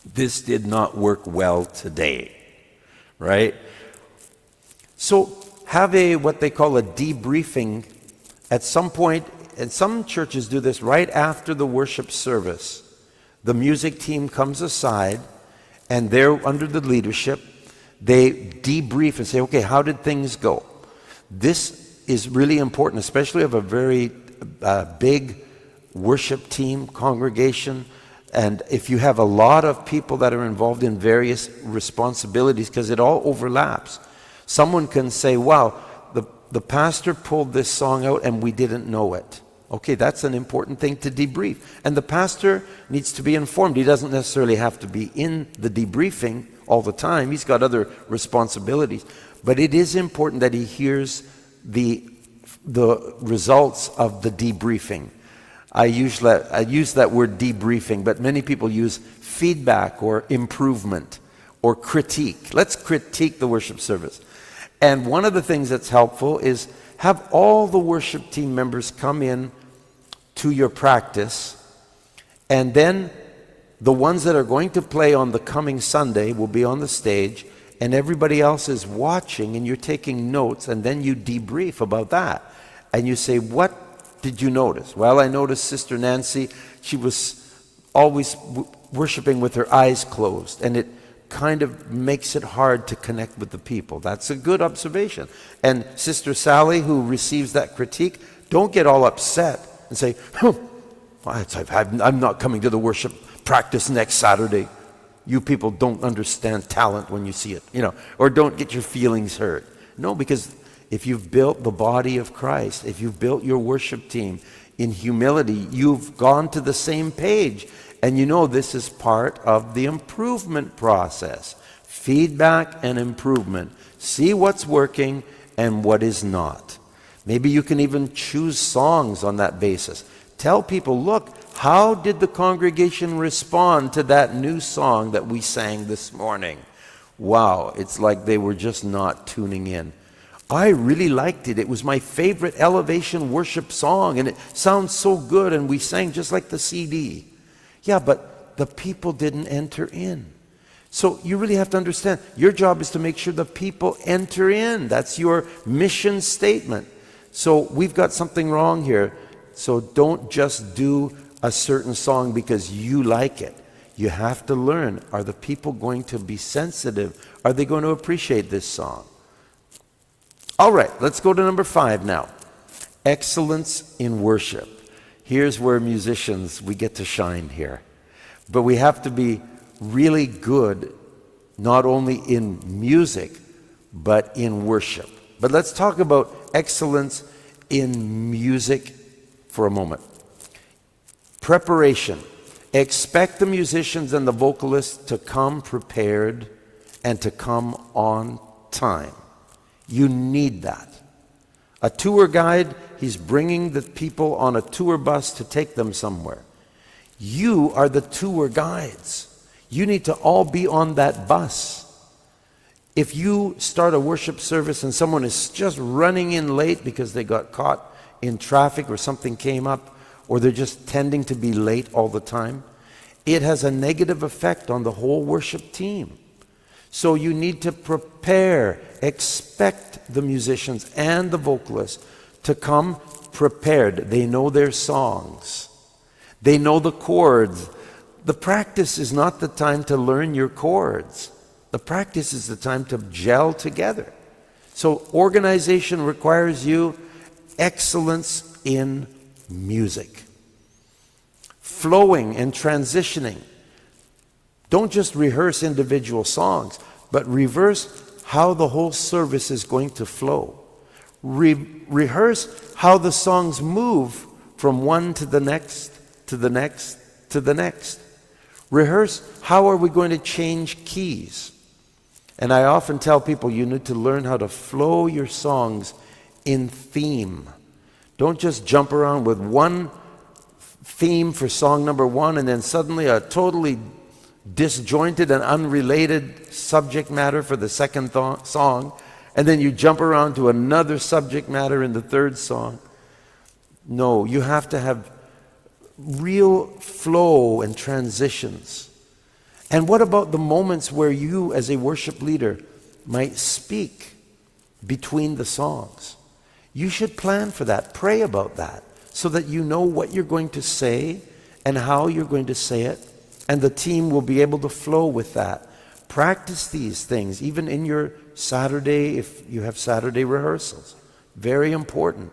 This did not work well today, right? So have what they call a debriefing at some point, and some churches do this right after the worship service. The music team comes aside, and they're under the leadership. They debrief and say, okay, how did things go? This is really important, especially of a very big worship team, congregation. And if you have a lot of people that are involved in various responsibilities, because it all overlaps. Someone can say, wow, the pastor pulled this song out and we didn't know it. Okay, that's an important thing to debrief. And the pastor needs to be informed. He doesn't necessarily have to be in the debriefing all the time. He's got other responsibilities. But it is important that he hears the results of the debriefing. I use that word debriefing, but many people use feedback or improvement or critique. Let's critique the worship service. And one of the things that's helpful is have all the worship team members come in to your practice, and then the ones that are going to play on the coming Sunday will be on the stage, and everybody else is watching, and you're taking notes, and then you debrief about that. And you say, what did you notice? Well, I noticed Sister Nancy, she was always worshiping with her eyes closed, and it kind of makes it hard to connect with the people. That's a good observation. And Sister Sally, who receives that critique, don't get all upset and say, I'm not coming to the worship practice next Saturday. you people don't understand talent when you see it, or don't get your feelings hurt. No, because if you've built the body of Christ, if you've built your worship team in humility, you've gone to the same page. And this is part of the improvement process. Feedback and improvement. See what's working and what is not. Maybe you can even choose songs on that basis. Tell people, look, how did the congregation respond to that new song that we sang this morning? Wow, it's like they were just not tuning in. I really liked it. It was my favorite elevation worship song, and it sounds so good, and we sang just like the CD. Yeah, but the people didn't enter in. So you really have to understand, your job is to make sure the people enter in. That's your mission statement. So we've got something wrong here. So don't just do a certain song because you like it. You have to learn, are the people going to be sensitive? Are they going to appreciate this song? All right, let's go to number 5 now. Excellence in worship. Here's where musicians, we get to shine here. But we have to be really good, not only in music, but in worship. But let's talk about excellence in music for a moment. Preparation. Expect the musicians and the vocalists to come prepared and to come on time. You need that. A tour guide, he's bringing the people on a tour bus to take them somewhere. You are the tour guides. You need to all be on that bus. If you start a worship service and someone is just running in late because they got caught in traffic or something came up, or they're just tending to be late all the time, it has a negative effect on the whole worship team. So you need to prepare, expect the musicians and the vocalists to come prepared. They know their songs. They know the chords. The practice is not the time to learn your chords. The practice is the time to gel together. So organization requires you excellence in music. Flowing and transitioning. Don't just rehearse individual songs, but reverse how the whole service is going to flow. Rehearse how the songs move from one to the next, to the next, to the next. Rehearse how are we going to change keys. And I often tell people you need to learn how to flow your songs in theme. Don't just jump around with one theme for song number 1 and then suddenly a totally disjointed and unrelated subject matter for the second song, and then you jump around to another subject matter in the third song. No, you have to have real flow and transitions. And what about the moments where you as a worship leader might speak between the songs? You should plan for that. Pray about that so that you know what you're going to say and how you're going to say it, and the team will be able to flow with that. Practice these things even in your Saturday, if you have Saturday rehearsals. Very important.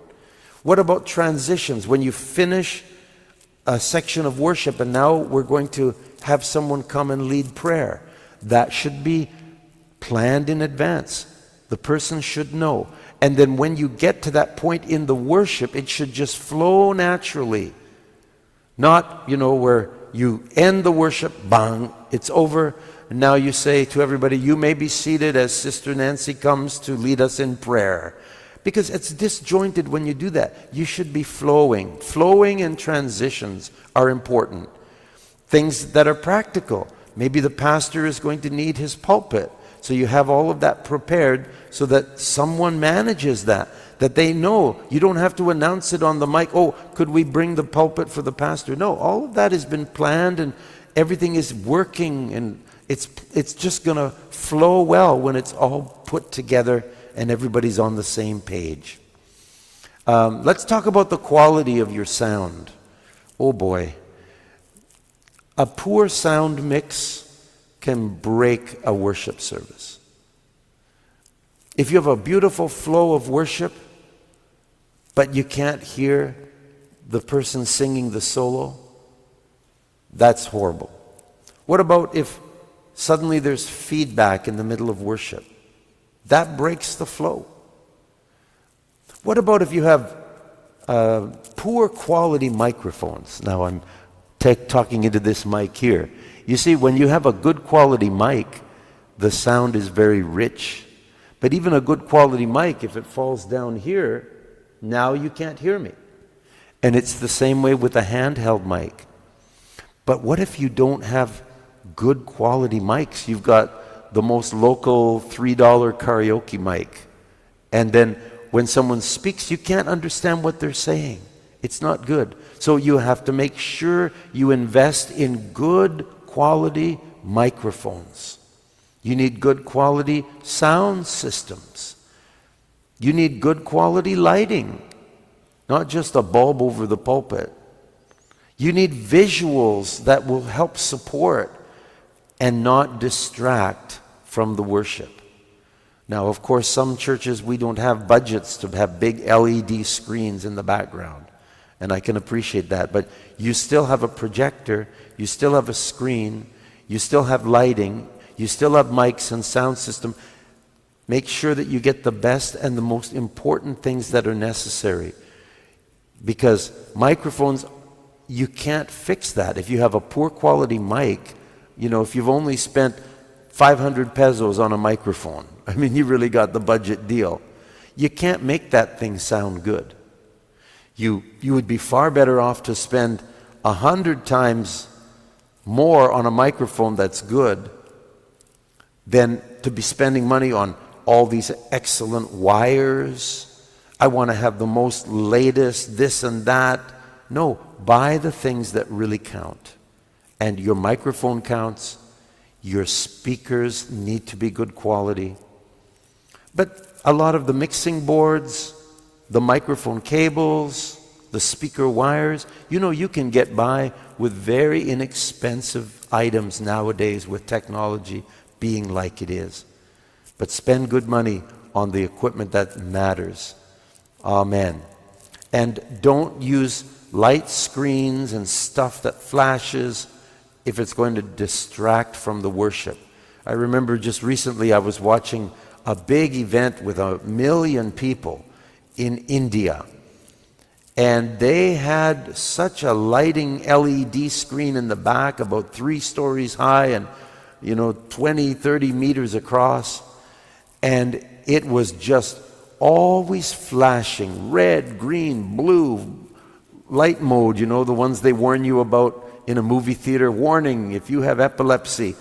What about transitions? When you finish a section of worship and now we're going to have someone come and lead prayer, that should be planned in advance. The person should know. And then when you get to that point in the worship, it should just flow naturally. Not, where you end the worship, bang, it's over. And now you say to everybody, you may be seated as Sister Nancy comes to lead us in prayer. Because it's disjointed when you do that. You should be flowing. Flowing and transitions are important. Things that are practical. Maybe the pastor is going to need his pulpit. So you have all of that prepared so that someone manages that they know. You don't have to announce it on the mic. Oh, could we bring the pulpit for the pastor? No, all of that has been planned and everything is working, and it's just going to flow well when it's all put together and everybody's on the same page. Let's talk about the quality of your sound. Oh boy. A poor sound mix can break a worship service. If you have a beautiful flow of worship, but you can't hear the person singing the solo, that's horrible. What about if suddenly there's feedback in the middle of worship. That breaks the flow. What about if you have poor quality microphones? Now I'm talking into this mic here. You see, when you have a good quality mic, the sound is very rich. But even a good quality mic, if it falls down here, now you can't hear me. And it's the same way with a handheld mic. But what if you don't have good quality mics? You've got the most local $3 karaoke mic. And then when someone speaks, you can't understand what they're saying. It's not good. So you have to make sure you invest in good quality microphones. You need good quality sound systems. You need good quality lighting, not just a bulb over the pulpit. You need visuals that will help support and not distract from the worship. Now, of course, some churches, we don't have budgets to have big LED screens in the background. And I can appreciate that. But you still have a projector, you still have a screen, you still have lighting, you still have mics and sound system. Make sure that you get the best and the most important things that are necessary. Because microphones, you can't fix that. If you have a poor quality mic, if you've only spent 500 pesos on a microphone, I mean, you really got the budget deal. You can't make that thing sound good. You would be far better off to spend 100 times more on a microphone that's good than to be spending money on all these excellent wires. I want to have the most latest this and that. No, buy the things that really count. And your microphone counts. Your speakers need to be good quality. But a lot of the mixing boards, the microphone cables, the speaker wires, you can get by with very inexpensive items nowadays with technology being like it is. But spend good money on the equipment that matters. Amen. And don't use light screens and stuff that flashes if it's going to distract from the worship. I remember just recently I was watching a big event with 1 million people in India. And they had such a lighting LED screen in the back, about 3 stories high and 20, 30 meters across. And it was just always flashing, red, green, blue, light mode, the ones they warn you about in a movie theater. Warning, if you have epilepsy,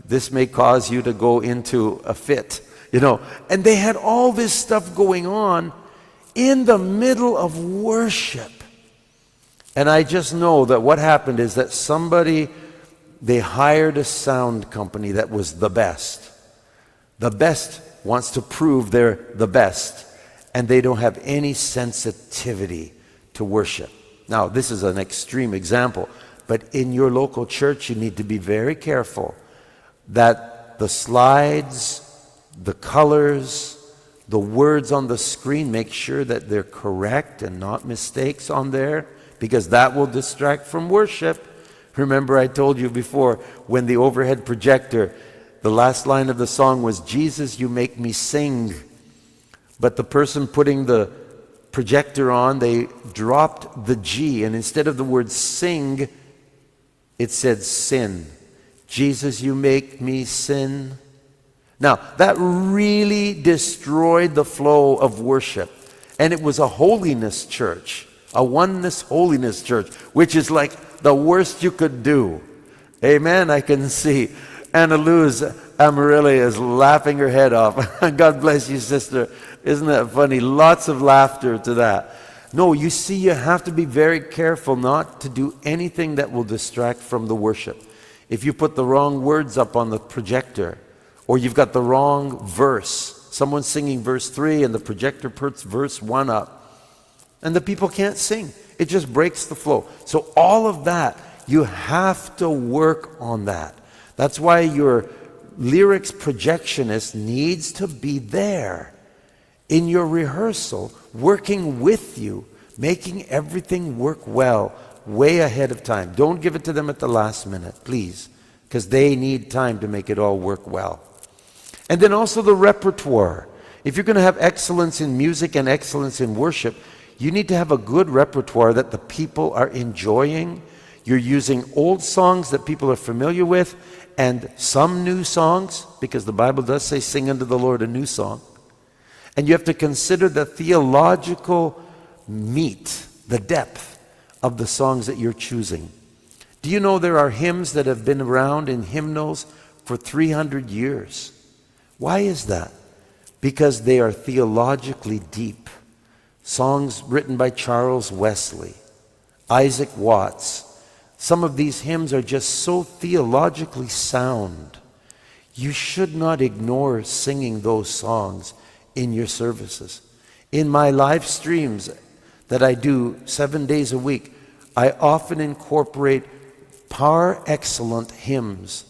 this may cause you to go into a fit, And they had all this stuff going on in the middle of worship. And I just know that what happened is that they hired a sound company that was the best. The best wants to prove they're the best, and they don't have any sensitivity to worship. Now, this is an extreme example, but in your local church, you need to be very careful that the slides, the colors, the words on the screen, make sure that they're correct and not mistakes on there, because that will distract from worship. Remember, I told you before, when the overhead projector, the last line of the song was, "Jesus, you make me sing." But the person putting the projector on, they dropped the G, and instead of the word sing, it said sin. Jesus, you make me sin. Now, that really destroyed the flow of worship. And it was a holiness church, a oneness holiness church, which is like the worst you could do. Amen, I can see Anna Luz Amarilli is laughing her head off. God bless you, sister. Isn't that funny? Lots of laughter to that. No, you see, you have to be very careful not to do anything that will distract from the worship. If you put the wrong words up on the projector, or you've got the wrong verse, someone's singing verse 3 and the projector puts verse 1 up, and the people can't sing. It just breaks the flow. So all of that, you have to work on that. That's why your lyrics projectionist needs to be there in your rehearsal, working with you, making everything work well, way ahead of time. Don't give it to them at the last minute, please. because they need time to make it all work well. And then also the repertoire. If you're going to have excellence in music and excellence in worship, you need to have a good repertoire that the people are enjoying. You're using old songs that people are familiar with and some new songs, because the Bible does say, sing unto the Lord a new song. And you have to consider the theological meat, the depth of the songs that you're choosing. Do you know there are hymns that have been around in hymnals for 300 years? Why is that? Because they are theologically deep. Songs written by Charles Wesley, Isaac Watts. Some of these hymns are just so theologically sound. You should not ignore singing those songs in your services. In my live streams that I do 7 days a week, I often incorporate par excellent hymns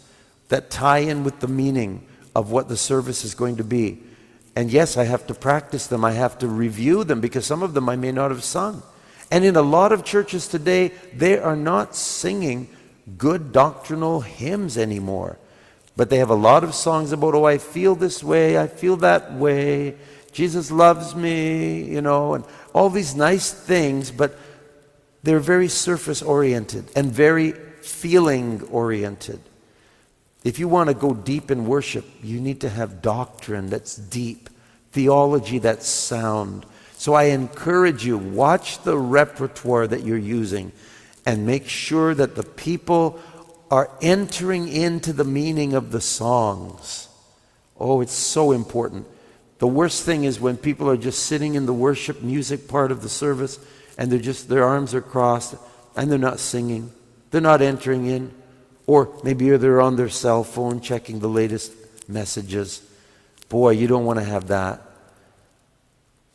that tie in with the meaning of what the service is going to be. And yes, I have to practice them. I have to review them because some of them I may not have sung. And in a lot of churches today, they are not singing good doctrinal hymns anymore. But they have a lot of songs about, oh, I feel this way, I feel that way, Jesus loves me, and all these nice things, but they're very surface-oriented and very feeling-oriented. If you want to go deep in worship, you need to have doctrine that's deep, theology that's sound. So I encourage you, watch the repertoire that you're using and make sure that the people are entering into the meaning of the songs. Oh, it's so important. The worst thing is when people are just sitting in the worship music part of the service and their arms are crossed and they're not singing. They're not entering in. Or maybe they're on their cell phone checking the latest messages. Boy, you don't want to have that.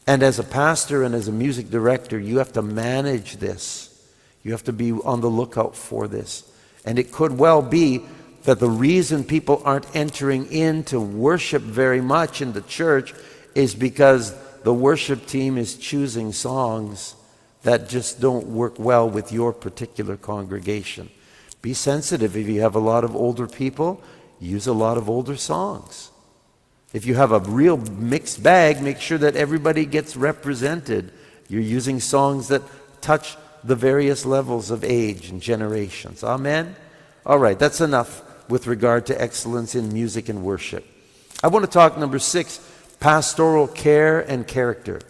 And as a pastor and as a music director, you have to manage this. You have to be on the lookout for this. And it could well be that the reason people aren't entering into worship very much in the church is because the worship team is choosing songs that just don't work well with your particular congregation. Be sensitive. If you have a lot of older people, use a lot of older songs. If you have a real mixed bag, make sure that everybody gets represented. You're using songs that touch the various levels of age and generations. Amen? All right, that's enough with regard to excellence in music and worship. I want to talk number 6, pastoral care and character.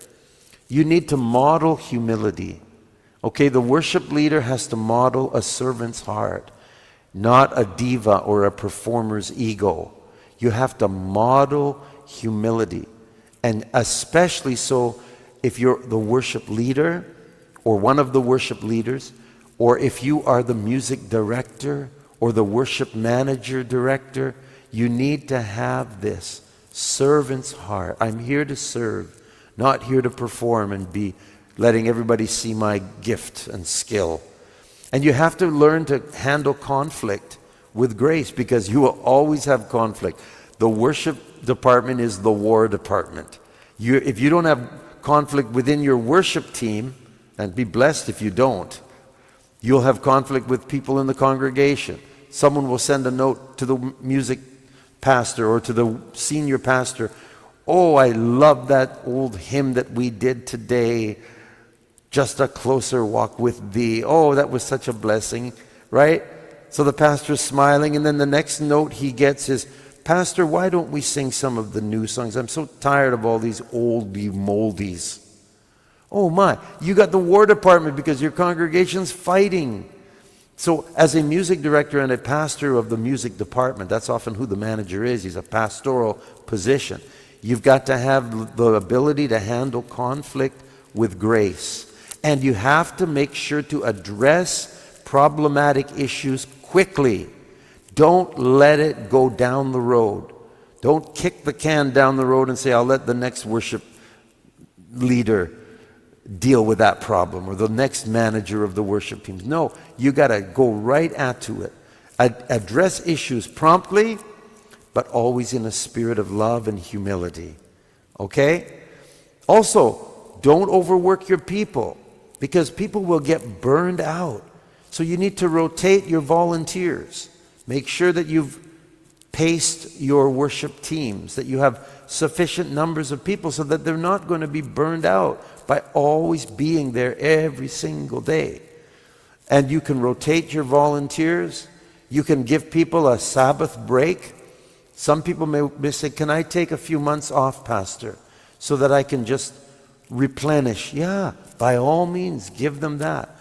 You need to model humility. Okay, the worship leader has to model a servant's heart, not a diva or a performer's ego. You have to model humility. And especially so if you're the worship leader or one of the worship leaders, or if you are the music director or the worship manager director, you need to have this servant's heart. I'm here to serve, not here to perform and be letting everybody see my gift and skill. And you have to learn to handle conflict with grace, because you will always have conflict. The worship department is the war department. If you don't have conflict within your worship team, and be blessed if you don't, you'll have conflict with people in the congregation. Someone will send a note to the music pastor or to the senior pastor. Oh, I love that old hymn that we did today. Just a closer walk with thee. Oh, that was such a blessing, right? So the pastor's smiling, and then the next note he gets is, Pastor, why don't we sing some of the new songs? I'm so tired of all these oldie moldies. Oh my, you got the war department because your congregation's fighting. So as a music director and a pastor of the music department, that's often who the manager is. He's a pastoral position. You've got to have the ability to handle conflict with grace. And you have to make sure to address problematic issues quickly. Don't let it go down the road. Don't kick the can down the road and say, I'll let the next worship leader deal with that problem, or the next manager of the worship team. No, you got to go right to it. Address issues promptly, but always in a spirit of love and humility. Okay? Also, don't overwork your people, because people will get burned out. So you need to rotate your volunteers. Make sure that you've paced your worship teams, that you have sufficient numbers of people so that they're not going to be burned out by always being there every single day. And you can rotate your volunteers. You can give people a Sabbath break. Some people may say, can I take a few months off, Pastor, so that I can just replenish? Yeah, by all means, give them that.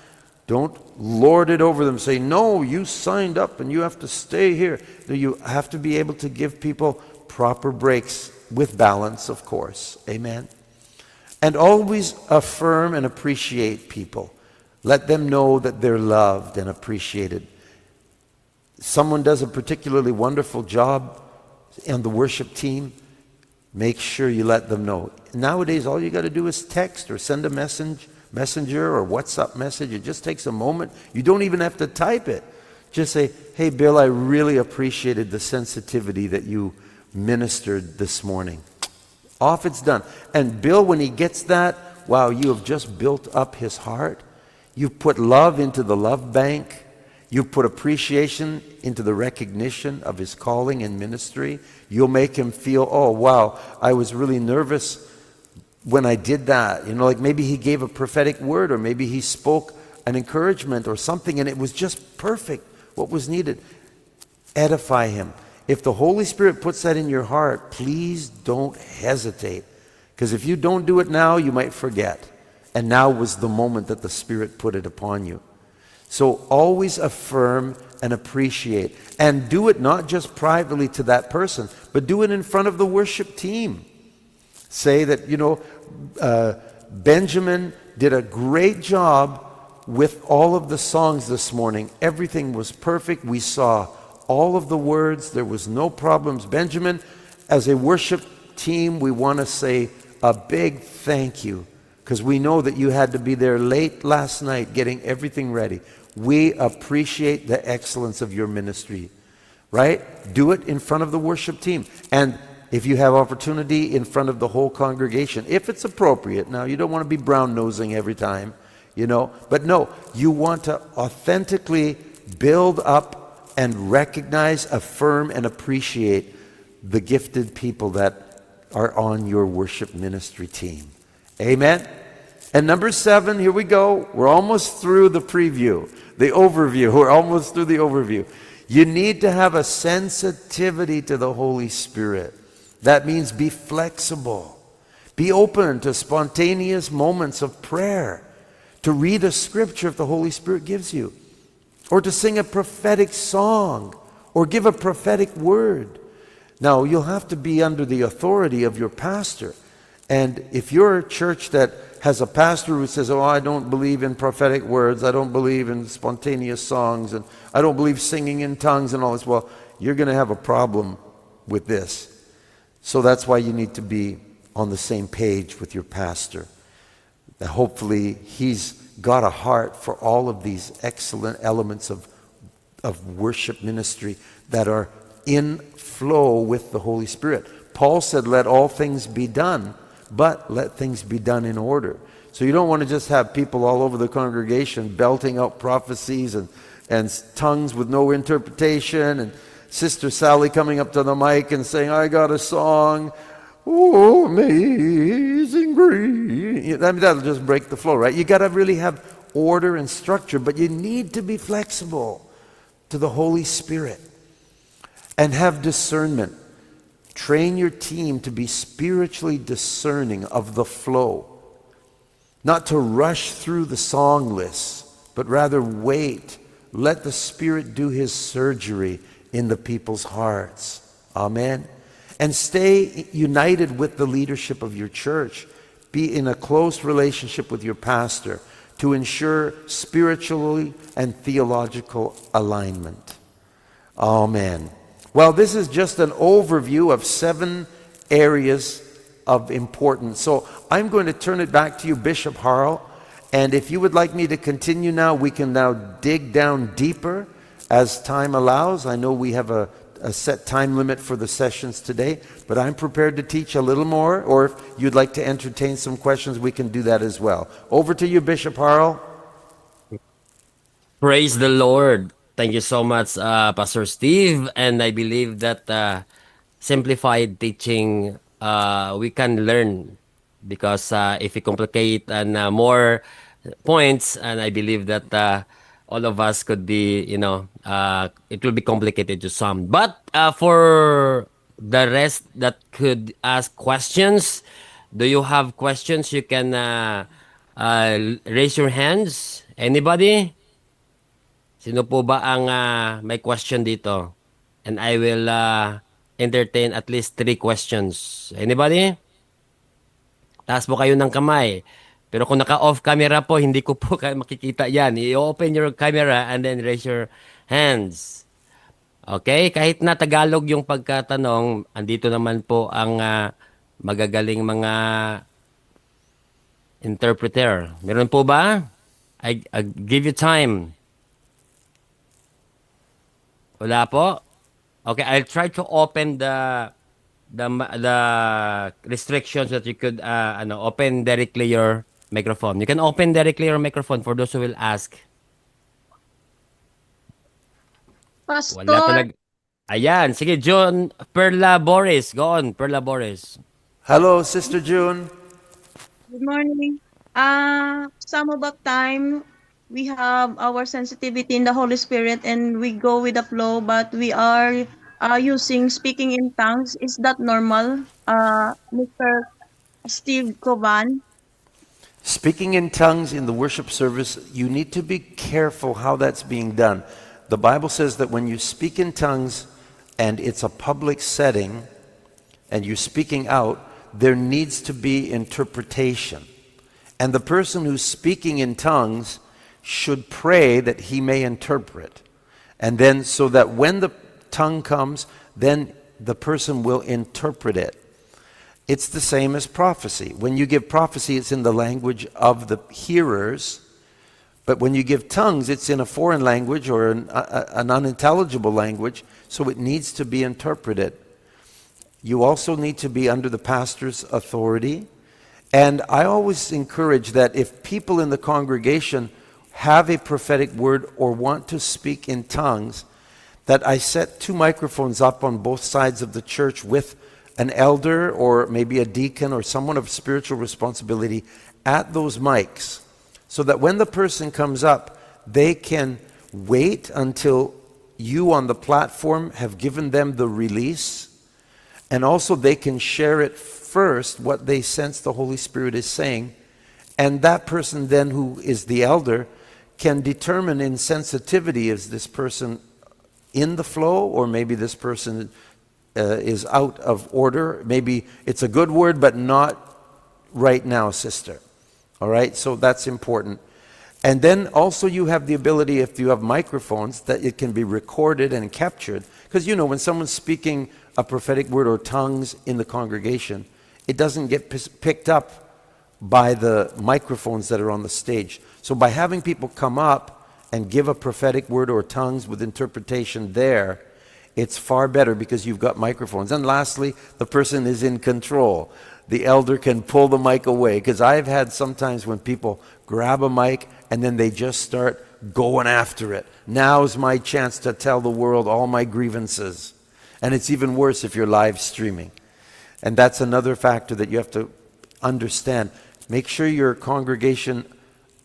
Don't lord it over them. Say, no, you signed up and you have to stay here. You have to be able to give people proper breaks with balance, of course. Amen. And always affirm and appreciate people. Let them know that they're loved and appreciated. Someone does a particularly wonderful job on the worship team, make sure you let them know. Nowadays, all you got to do is text or send a messenger or WhatsApp message. It just takes a moment. You don't even have to type it. Just say, hey, Bill, I really appreciated the sensitivity that you ministered this morning. Off it's done. And Bill, when he gets that, wow, you have just built up his heart. You've put love into the love bank. You've put appreciation into the recognition of his calling and ministry. You'll make him feel, oh, wow, I was really nervous when I did that. You know, like maybe he gave a prophetic word, or maybe he spoke an encouragement or something, and it was just perfect, what was needed. Edify him. If the Holy Spirit puts that in your heart, please don't hesitate. Because if you don't do it now, you might forget. And now was the moment that the Spirit put it upon you. So always affirm and appreciate. And do it not just privately to that person, but do it in front of the worship team. Say that, Benjamin did a great job with all of the songs this morning. Everything was perfect. We saw all of the words. There was no problems. Benjamin, as a worship team, we want to say a big thank you, because we know that you had to be there late last night getting everything ready. We appreciate the excellence of your ministry, right? Do it in front of the worship team. And if you have opportunity, in front of the whole congregation, if it's appropriate. Now, you don't want to be brown-nosing every time, But no, you want to authentically build up and recognize, affirm, and appreciate the gifted people that are on your worship ministry team. Amen? And number 7, here we go. We're almost through the preview, the overview. We're almost through the overview. You need to have a sensitivity to the Holy Spirit. That means be flexible. Be open to spontaneous moments of prayer, to read a scripture if the Holy Spirit gives you, or to sing a prophetic song, or give a prophetic word. Now, you'll have to be under the authority of your pastor. And if you're a church that has a pastor who says, oh, I don't believe in prophetic words, I don't believe in spontaneous songs, and I don't believe singing in tongues and all this, well, you're going to have a problem with this. So that's why you need to be on the same page with your pastor. That hopefully he's got a heart for all of these excellent elements of worship ministry that are in flow with the Holy Spirit. Paul said, let all things be done, but let things be done in order. So you don't want to just have people all over the congregation belting out prophecies and tongues with no interpretation, and Sister Sally coming up to the mic and saying, I got a song, oh, amazing grace. I mean, that'll just break the flow, right? You got to really have order and structure, but you need to be flexible to the Holy Spirit and have discernment. Train your team to be spiritually discerning of the flow, not to rush through the song lists, but rather wait. Let the Spirit do His surgery in the people's hearts. Amen. And stay united with the leadership of your church. Be in a close relationship with your pastor to ensure spiritually and theological alignment. Amen. Well, this is just an overview of 7 areas of importance. So I'm going to turn it back to you, Bishop Harl. And if you would like me to continue now, we can now dig down deeper as time allows. I know we have a set time limit for the sessions today, but I'm prepared to teach a little more, or if you'd like to entertain some questions, we can do that as well. Over to you, Bishop Harl. Praise the Lord. Thank you so much, Pastor Steve. And I believe that simplified teaching, we can learn because if we complicate and more points, and I believe that all of us could be, it will be complicated to some. But for the rest that could ask questions, do you have questions? You can raise your hands. Anybody? Sino po ba ang may question dito? And I will entertain at least three questions. Anybody? Taas po kayo ng kamay. Pero kung naka-off camera po, hindi ko po kayo makikita yan. I-open your camera and then raise your hands. Okay? Kahit na Tagalog yung pagkatanong, andito naman po ang magagaling mga interpreter. Meron po ba? I give you time. Wala po? Okay, I'll try to open the restrictions that you could open directly your microphone. You can open directly your microphone for those who will ask. Wala Pastor, talaga. Ayan, sige John Perla Boris. Go on, Perla Boris. Hello, Sister June. good morning. Some of the time we have our sensitivity in the Holy Spirit and we go with the flow, but we are using speaking in tongues. Is that normal, Mr. Steve Kuban? Speaking in tongues in the worship service, you need to be careful how that's being done. The Bible says that when you speak in tongues and it's a public setting and you're speaking out, there needs to be interpretation. And the person who's speaking in tongues should pray that he may interpret. And then so that when the tongue comes, then the person will interpret it. It's the same as prophecy. When you give prophecy, it's in the language of the hearers. But when you give tongues, it's in a foreign language or an unintelligible language, so it needs to be interpreted. You also need to be under the pastor's authority. And I always encourage that if people in the congregation have a prophetic word or want to speak in tongues, that I set 2 microphones up on both sides of the church with an elder or maybe a deacon or someone of spiritual responsibility at those mics, so that when the person comes up, they can wait until you on the platform have given them the release, and also they can share it first, what they sense the Holy Spirit is saying, and that person then who is the elder can determine in sensitivity, is this person in the flow, or maybe this person is out of order. Maybe it's a good word, but not right now, sister. All right, so that's important. And then also you have the ability, if you have microphones, that it can be recorded and captured. Because when someone's speaking a prophetic word or tongues in the congregation, it doesn't get picked up by the microphones that are on the stage. So by having people come up and give a prophetic word or tongues with interpretation there, it's far better because you've got microphones. And lastly, the person is in control. The elder can pull the mic away, because I've had sometimes when people grab a mic and then they just start going after it. Now's my chance to tell the world all my grievances. And it's even worse if you're live streaming. And that's another factor that you have to understand. Make sure your congregation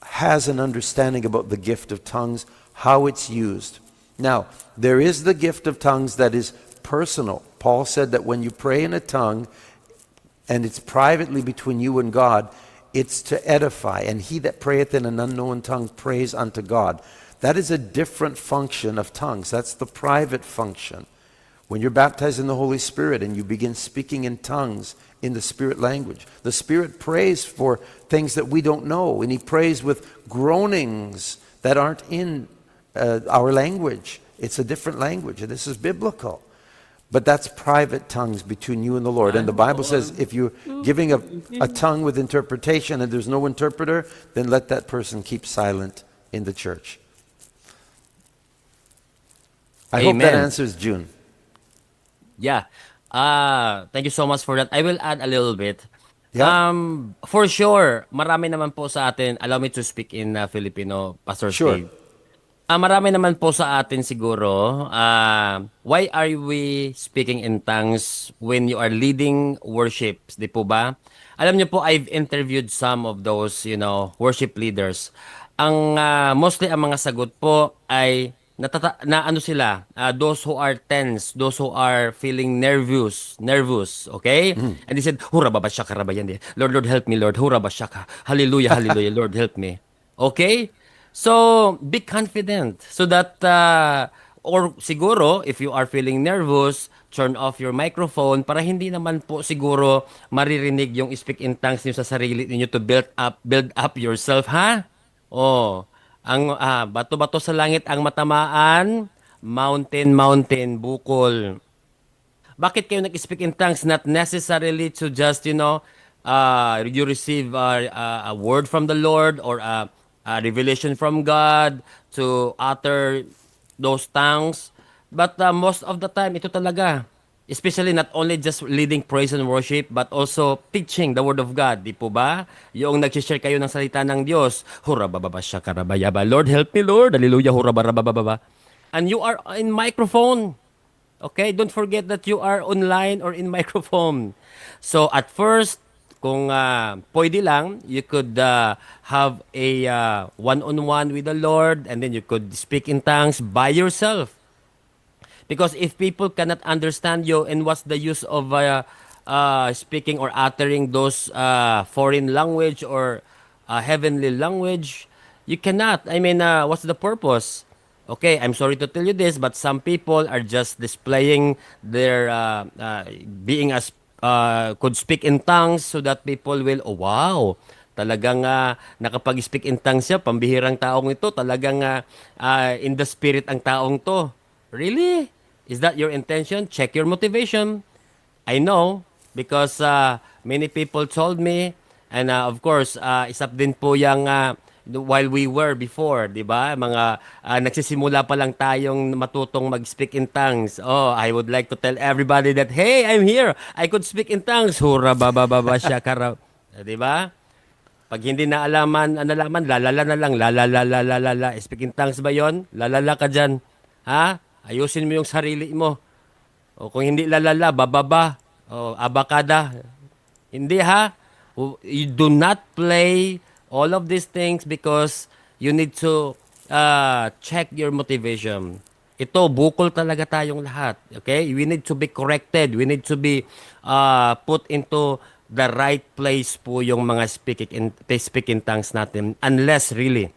has an understanding about the gift of tongues, how it's used. Now, there is the gift of tongues that is personal. Paul said that when you pray in a tongue, and it's privately between you and God, it's to edify. And he that prayeth in an unknown tongue prays unto God. That is a different function of tongues. That's the private function. When you're baptized in the Holy Spirit and you begin speaking in tongues in the Spirit language, the Spirit prays for things that we don't know, and he prays with groanings that aren't in our language. It's a different language, and this is biblical. But that's private tongues between you and the Lord. And the Bible says if you're giving a tongue with interpretation and there's no interpreter, then let that person keep silent in the church. I hope that Amen. answers June. Yeah. Thank you so much for that. I will add a little bit. Yeah? For sure, marami naman po sa atin, allow me to speak in Filipino, Pastor Sure. Steve. Marami naman po sa atin siguro. Why are we speaking in tongues when you are leading worships, di po ba? Alam niyo po, I've interviewed some of those, worship leaders. Mostly ang mga sagot po ay na ano sila, those who are tense, those who are feeling nervous, okay? And they said, "Hura baba shaka rabayan di. Lord, Lord help me, Lord. Hura ba shaka. Hallelujah, hallelujah, Lord help me." Okay? So, be confident so that, or siguro, if you are feeling nervous, turn off your microphone para hindi naman po siguro maririnig yung speak in tongues niyo sa sarili niyo to build up yourself, ha? Oh, bato-bato sa langit ang matamaan, mountain, bukol. Bakit kayo nag-speak in tongues? Not necessarily to just, you receive a word from the Lord or a revelation from God to utter those tongues. But most of the time, ito talaga. Especially not only just leading praise and worship, but also teaching the Word of God. Di po ba? Yung nag-share kayo ng salita ng Diyos. Hura bababa siya karabayaba. Lord, help me, Lord. Hallelujah. Hura barabababa. And you are in microphone. Okay, don't forget that you are online or in microphone. So at first, kung pwede lang, you could have a one-on-one with the Lord and then you could speak in tongues by yourself. Because if people cannot understand you, and what's the use of speaking or uttering those foreign language or heavenly language? You cannot. I mean, what's the purpose? Okay, I'm sorry to tell you this, but some people are just displaying their being as could speak in tongues so that people will, oh wow, talagang nakapag-speak in tongues siya, pambihirang taong ito, talagang in the spirit ang taong to. Really? Is that your intention? Check your motivation. I know because many people told me and of course isa din po yung while we were before, 'di ba? Mga nagsisimula pa lang tayong matutong mag-speak in tongues. Oh, I would like to tell everybody that hey, I'm here. I could speak in tongues. Hura baba baba shakara. 'Di ba? Pag hindi na nalaman, lalala na lang, lalala. Speak in tongues ba 'yon? Lalala ka diyan. Ha? Ayusin mo yung sarili mo. O kung hindi lalala, bababa. O abakada. Hindi ha. You do not play all of these things because you need to check your motivation. Ito, bukol talaga tayong lahat. Okay? We need to be corrected. We need to be put into the right place po yung mga speaking tongues natin. Unless really,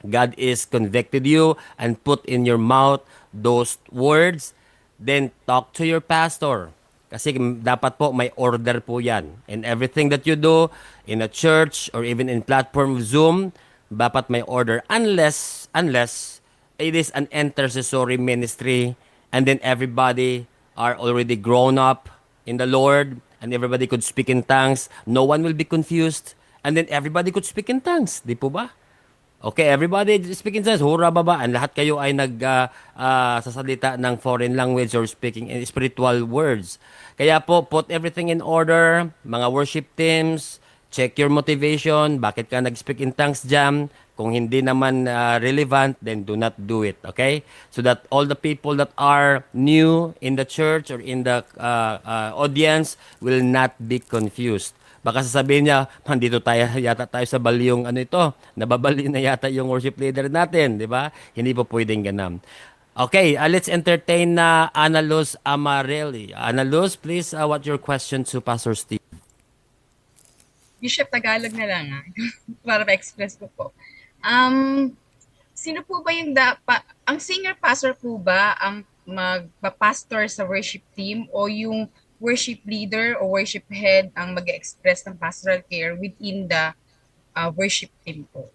God is convicted you and put in your mouth those words, then talk to your pastor. Kasi dapat po may order po yan. In everything that you do, in a church or even in platform of Zoom, dapat may order. Unless it is an intercessory ministry and then everybody are already grown up in the Lord and everybody could speak in tongues. No one will be confused. And then everybody could speak in tongues. Di po ba? Okay, everybody speaking says, hura baba, and lahat kayo ay sasalita ng foreign language or speaking in spiritual words. Kaya po, put everything in order, mga worship teams, check your motivation, bakit ka nag-speak in tongues dyan. Kung hindi naman relevant, then do not do it, okay? So that all the people that are new in the church or in the audience will not be confused. Baka sasabihin niya, dito tayo sa balyong ano ito, nababali na yata yung worship leader natin, di ba? Hindi po pwedeng ganun. Okay, let's entertain na Ana Luz Amarelli. Ana Luz, please, what your question to Pastor Steve? Bishop, Tagalog na lang para ma-express ko po. Sino po ba ang senior pastor po ba ang magpa-pastor sa worship team o yung worship leader o worship head ang mag-express ng pastoral care within the worship team po?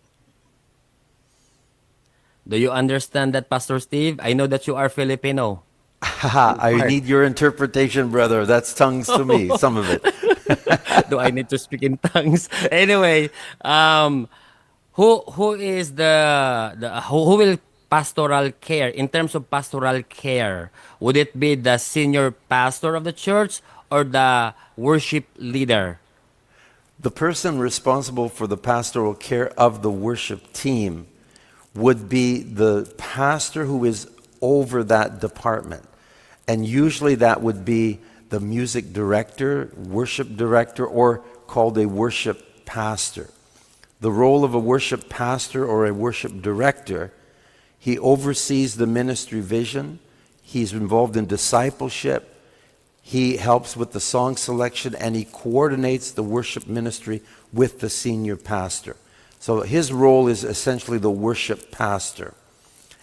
Do you understand that, Pastor Steve? I know that you are Filipino. I need your interpretation, brother. That's tongues to me, some of it. Do I need to speak in tongues? Anyway, who is who will pastoral care in terms of pastoral care? Would it be the senior pastor of the church or the worship leader? The person responsible for the pastoral care of the worship team would be the pastor who is over that department. And usually that would be the music director, worship director, or called a worship pastor. The role of a worship pastor or a worship director, he oversees the ministry vision, he's involved in discipleship, he helps with the song selection, and he coordinates the worship ministry with the senior pastor. So his role is essentially the worship pastor.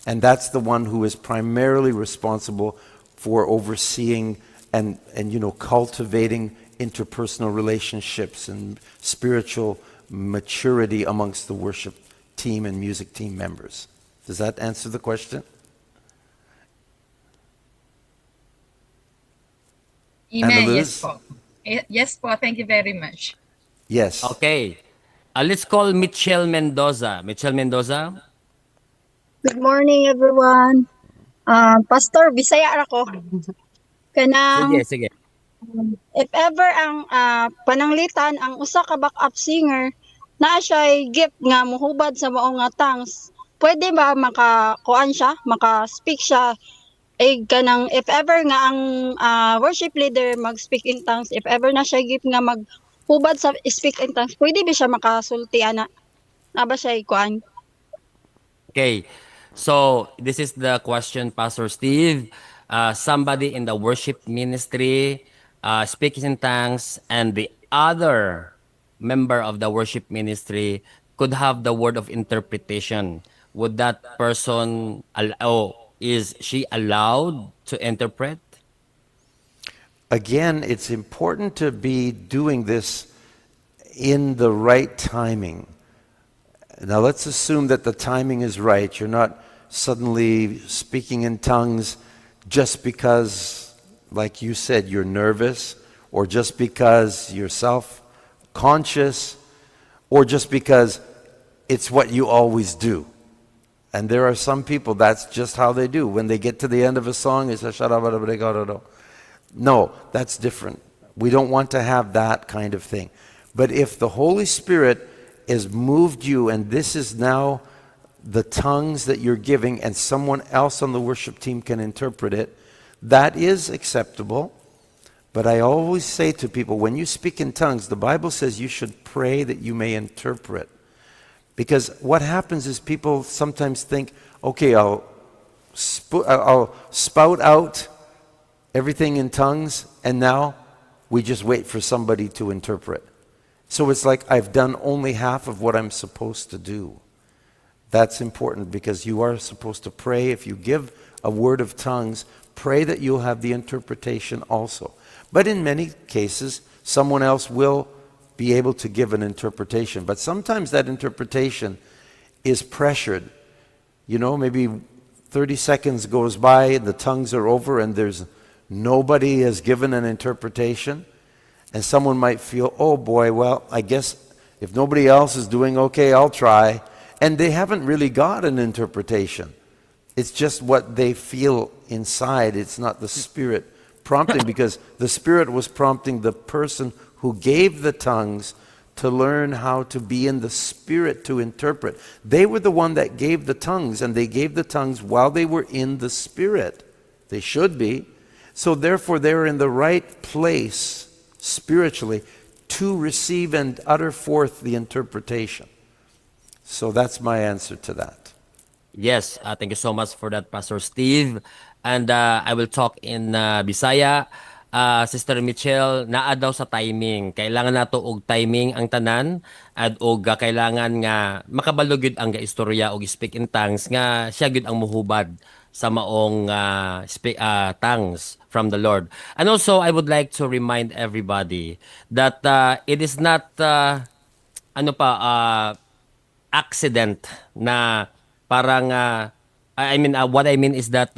And that's the one who is primarily responsible for overseeing and cultivating interpersonal relationships and spiritual maturity amongst the worship team and music team members. Does that answer the question? Amen. Yes Annalise? po. Yes po. Thank you very much. Yes. Okay. Let's call Michelle Mendoza. Michelle Mendoza? Good morning, everyone. Pastor, Bisaya ako. Sige, Kanang sige. if ever ang pananglitan ang usa ka backup singer naa siya'y gift nga muhubad sa mao nga tongues. Pwede ba makakuan siya, maka-speak siya kanang if ever nga ang worship leader mag-speak in tongues, if ever na siya gift nga maghubad sa speak in tongues, pwede ba siya makasulti ana? Na ba siya kuan? Okay. So, this is the question, Pastor Steve. Somebody in the worship ministry speaks in tongues, and the other member of the worship ministry could have the word of interpretation. Would that person, is she allowed to interpret? Again, it's important to be doing this in the right timing. Now, let's assume that the timing is right. You're not suddenly speaking in tongues just because, like you said, you're nervous, or just because you're self-conscious, or just because it's what you always do. And there are some people, that's just how they do. When they get to the end of a song, they say, no, that's different. We don't want to have that kind of thing. But if the Holy Spirit has moved you, and this is now the tongues that you're giving, and someone else on the worship team can interpret it, that is acceptable. But I always say to people, when you speak in tongues, the Bible says you should pray that you may interpret. Because what happens is people sometimes think, okay, I'll spout out everything in tongues, and now we just wait for somebody to interpret. So it's like I've done only half of what I'm supposed to do. That's important, because you are supposed to pray. If you give a word of tongues, pray that you'll have the interpretation also. But in many cases, someone else will be able to give an interpretation. But sometimes that interpretation is pressured. Maybe 30 seconds goes by, the tongues are over, and nobody has given an interpretation. And someone might feel, oh boy, well, I guess if nobody else is doing okay, I'll try. And they haven't really got an interpretation. It's just what they feel inside. It's not the Spirit prompting, because the Spirit was prompting the person who gave the tongues to learn how to be in the Spirit to interpret. They were the one that gave the tongues, and they gave the tongues while they were in the Spirit. They should be. So therefore, they're in the right place spiritually to receive and utter forth the interpretation. So that's my answer to that. Yes, thank you so much for that, Pastor Steve. And I will talk in Bisaya. Sister Michelle, naa daw sa timing. Kailangan nato og timing ang tanan, at og kailangan nga makabalo gyud ang gaistorya og speak in tongues nga siya gyud ang muhubad sa maong tongues from the Lord. And also, I would like to remind everybody that it is not accident na parang what I mean is that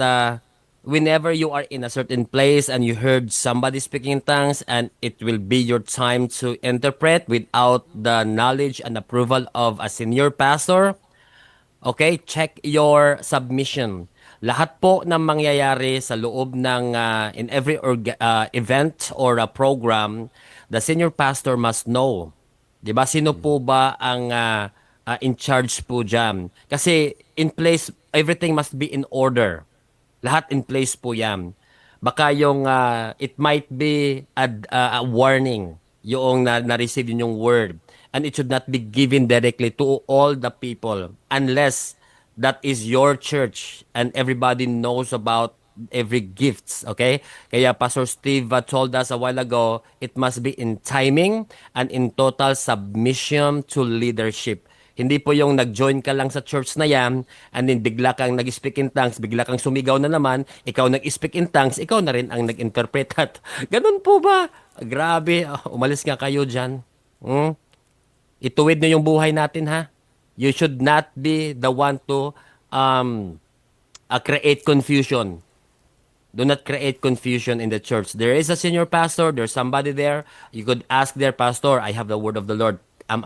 whenever you are in a certain place and you heard somebody speaking in tongues, and it will be your time to interpret without the knowledge and approval of a senior pastor, okay, check your submission. Lahat po ng mangyayari sa loob ng in every event or a program, the senior pastor must know. 'Di ba? Sino po ba ang in charge po dyan. Kasi in place, everything must be in order. Lahat in place po yan. Baka yung, it might be a warning yung na-receive yun yung word. And it should not be given directly to all the people unless that is your church and everybody knows about every gifts, okay? Kaya Pastor Steve told us a while ago, it must be in timing and in total submission to leadership. Hindi po yung nag-join ka lang sa church na yan and then bigla kang nag-speak in tongues, bigla kang sumigaw na naman, ikaw nag-speak in tongues, ikaw na rin ang nag-interpret at ganun po ba? Grabe, umalis nga kayo dyan. Hmm? Ituwid nyo yung buhay natin ha. You should not be the one to um, create confusion. Do not create confusion in the church. There is a senior pastor, there's somebody there. You could ask their pastor, I have the word of the Lord. Am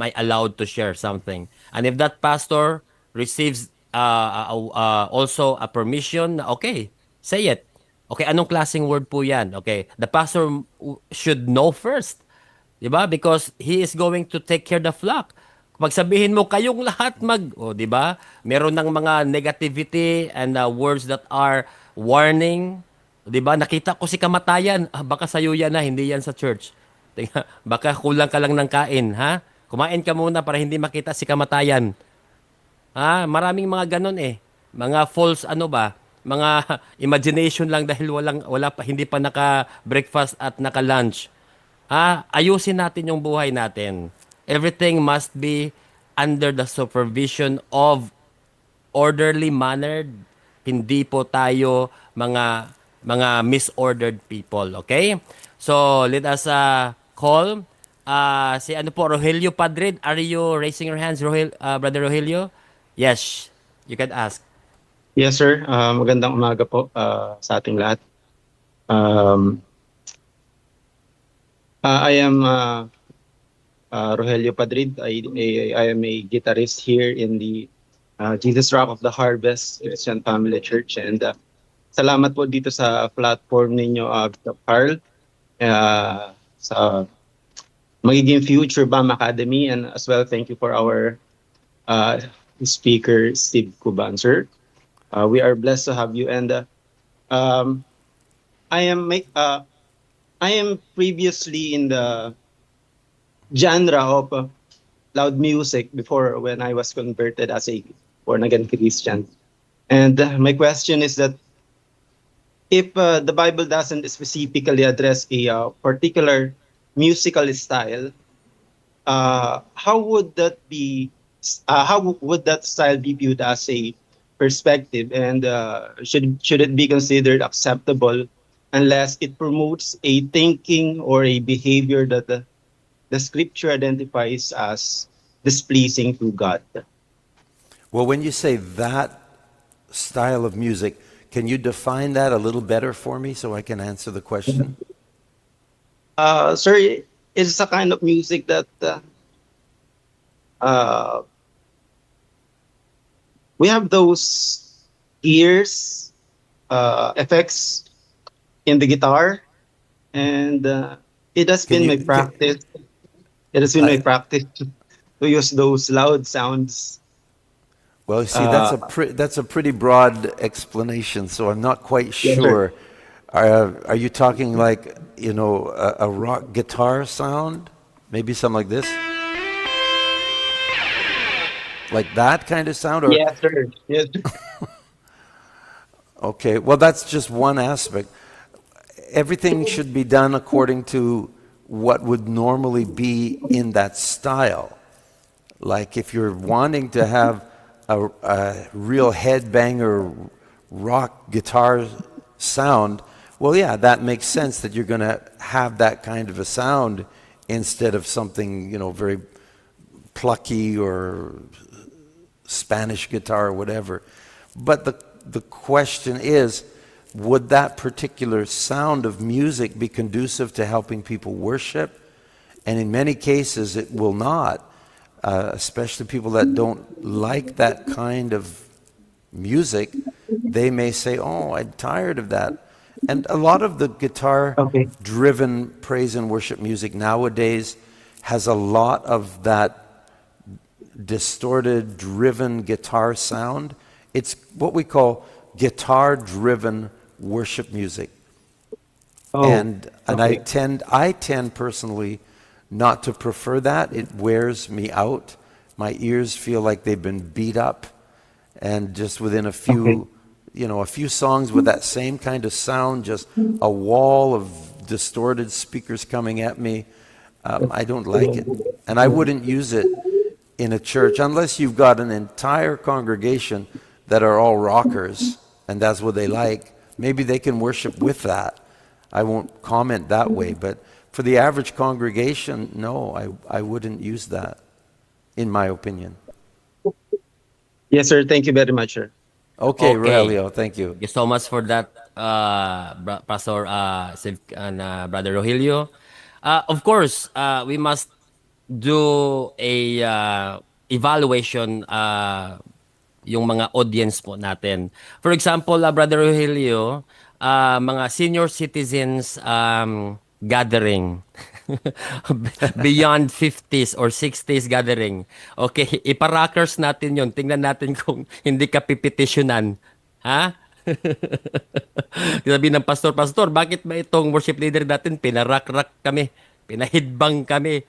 I allowed to share something? And if that pastor receives also a permission, okay, say it. Okay, anong klaseng word po yan? Okay, the pastor should know first. 'Di ba? Because he is going to take care the flock. Pag sabihin mo kayong lahat oh, 'di ba? Meron ng mga negativity and words that are warning, 'di ba? Nakita ko si kamatayan, baka sayo yan na, hindi yan sa church. Tingnan, baka kulang ka lang ng kain, ha? Kumain ka muna para hindi makita si kamatayan. Ha? Maraming mga ganon eh. Mga false ano ba? Mga imagination lang dahil wala pa hindi pa naka-breakfast at naka-lunch. Ayusin natin yung buhay natin. Everything must be under the supervision of orderly mannered. Hindi po tayo mga misordered people, okay? So, let us call si ano po Rogelio Padrid. Are you raising your hands, Brother Rogelio? Yes, you can ask. Yes, sir. Magandang umaga po sa ating lahat. Um, I am Rogelio Padrid. I am a guitarist here in the Jesus Rock of the Harvest Christian Family Church. And salamat po dito sa platform ninyo, Carl, sa magiging future BAM Academy. And as well, thank you for our speaker, Steve Kuban, sir. We are blessed to have you. And I am previously in the genre of loud music before when I was converted as a born again Christian. And my question is that if the Bible doesn't specifically address a particular musical style, how would that be? How would that style be viewed as a perspective, and should it be considered acceptable unless it promotes a thinking or a behavior that the scripture identifies as displeasing to God? Well, when you say that style of music, can you define that a little better for me so I can answer the question? Sir, it's a kind of music that we have those ears effects in the guitar, and it has Can been my you? practice. It has been my practice to use those loud sounds. Well, you see, Uh, that's a pretty broad explanation, so I'm not quite yes, sir. sure. Are you talking like, a rock guitar sound? Maybe something like this? Like that kind of sound? Or Yes, sir. Yes, sir. okay, well, that's just one aspect. Everything should be done according to what would normally be in that style. Like if you're wanting to have a real headbanger rock guitar sound, well, yeah, that makes sense that you're going to have that kind of a sound instead of something, very plucky or Spanish guitar or whatever. But the question is, would that particular sound of music be conducive to helping people worship? And in many cases, it will not, especially people that don't like that kind of music. They may say, oh, I'm tired of that. And a lot of the Okay. guitar-driven praise and worship music nowadays has a lot of that distorted, driven guitar sound. It's what we call guitar-driven worship music. Oh, And okay. I tend personally not to prefer that. It wears me out. My ears feel like they've been beat up, and just within Okay. a few songs with that same kind of sound, just a wall of distorted speakers coming at me. I don't like it, and I wouldn't use it in a church unless you've got an entire congregation that are all rockers, and that's what they like. Maybe they can worship with that. I won't comment that way, but for the average congregation, no, I wouldn't use that, in my opinion. Yes, sir. Thank you very much, sir. Okay, Okay. Rogelio, thank you. Thank you so much for that, Pastor and Brother Rogelio. Of course, we must do a evaluation yung mga audience po natin. For example, Brother Rogelio, mga senior citizens gathering. Beyond 50s or 60s gathering. Okay, ipa-rockers natin yon. Tingnan natin kung hindi ka pipetisyonan. Ha? Sabi ng pastor, Pastor, bakit ba itong worship leader natin pinarak-rak kami? Pinahidbang kami.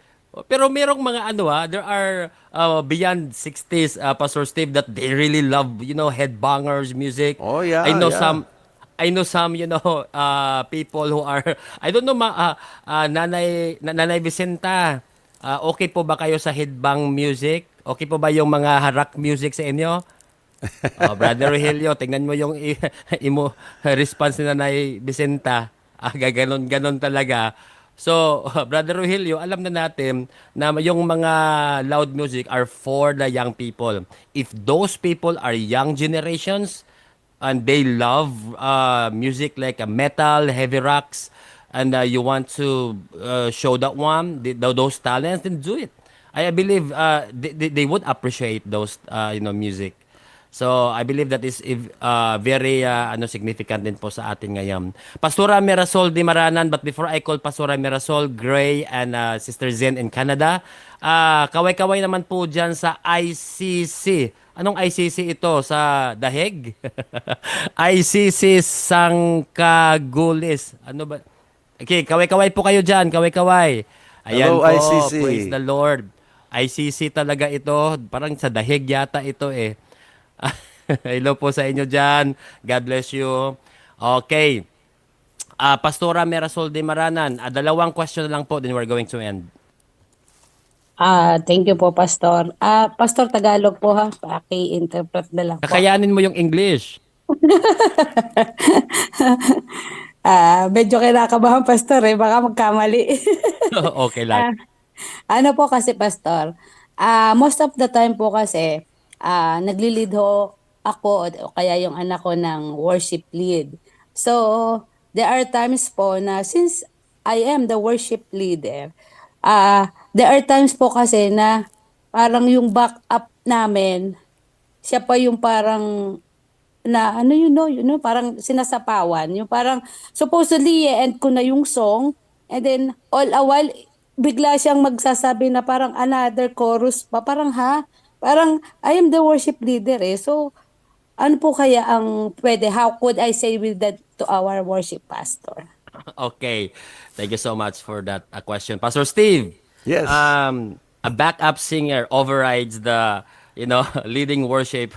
Pero merong mga there are beyond 60s, Pastor Steve, that they really love, headbangers music. Oh, I yeah, know yeah. some I know some, people who are, I don't know, Nanay Vicenta, okay po ba kayo sa headbang music? Okay po ba yung mga rock music sa inyo? Oh, Brother Rogelio, tingnan mo yung response ni Nanay Vicenta. Ganon talaga. So, Brother Rogelio, alam na natin na yung mga loud music are for the young people. If those people are young generations, and they love music like metal, heavy rocks, and you want to show that one, those talents, then do it. I believe they would appreciate those music. So I believe that is very significant din po sa atin ngayon. Pastora Mirasol Di Maranan, but before I call Pastora Mirasol, Gray, and Sister Zen in Canada, kaway-kaway naman po dyan sa ICC. Anong ICC ito? Sa Daheg? ICC Sangkagulis. Ano ba? Okay, kaway-kaway po kayo dyan. Kaway-kaway. Ayan Hello, po. Praise ICC. the Lord. ICC talaga ito. Parang sa Daheg yata ito eh. Hello po sa inyo dyan. God bless you. Okay. Pastora Merasol de Maranan, dalawang question na lang po, then we're going to end. Thank you po, Pastor. Pastor, Tagalog po ha. Paki-interpret na lang po. Kakayanin mo yung English. Medyo kinakabahan, Pastor eh. Baka magkamali. Okay lang. Ano po kasi, Pastor, most of the time po kasi, nagli-lead ho ako o kaya yung anak ko ng worship lead. So, there are times po na since I am the worship leader, there are times po kasi na parang yung backup namin, siya pa yung parang na ano parang sinasapawan, yung parang supposedly end ko na yung song, and then all a while bigla siyang magsasabi na parang another chorus pa, parang parang I am the worship leader eh. So ano po kaya ang pwede, how could I say with that to our worship pastor? Okay. Thank you so much for that question. Pastor Steve, Yes. a backup singer overrides the, leading worship,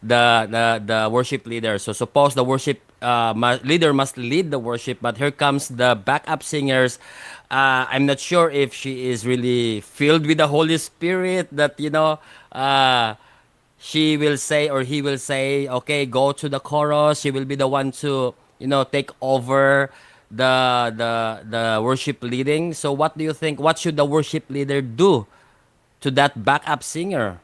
the worship leader. So suppose the worship leader must lead the worship, but here comes the backup singers. I'm not sure if she is really filled with the Holy Spirit that, she will say or he will say, okay, go to the chorus. She will be the one to, take over the worship leading. So what do you think? What should the worship leader do to that backup singer?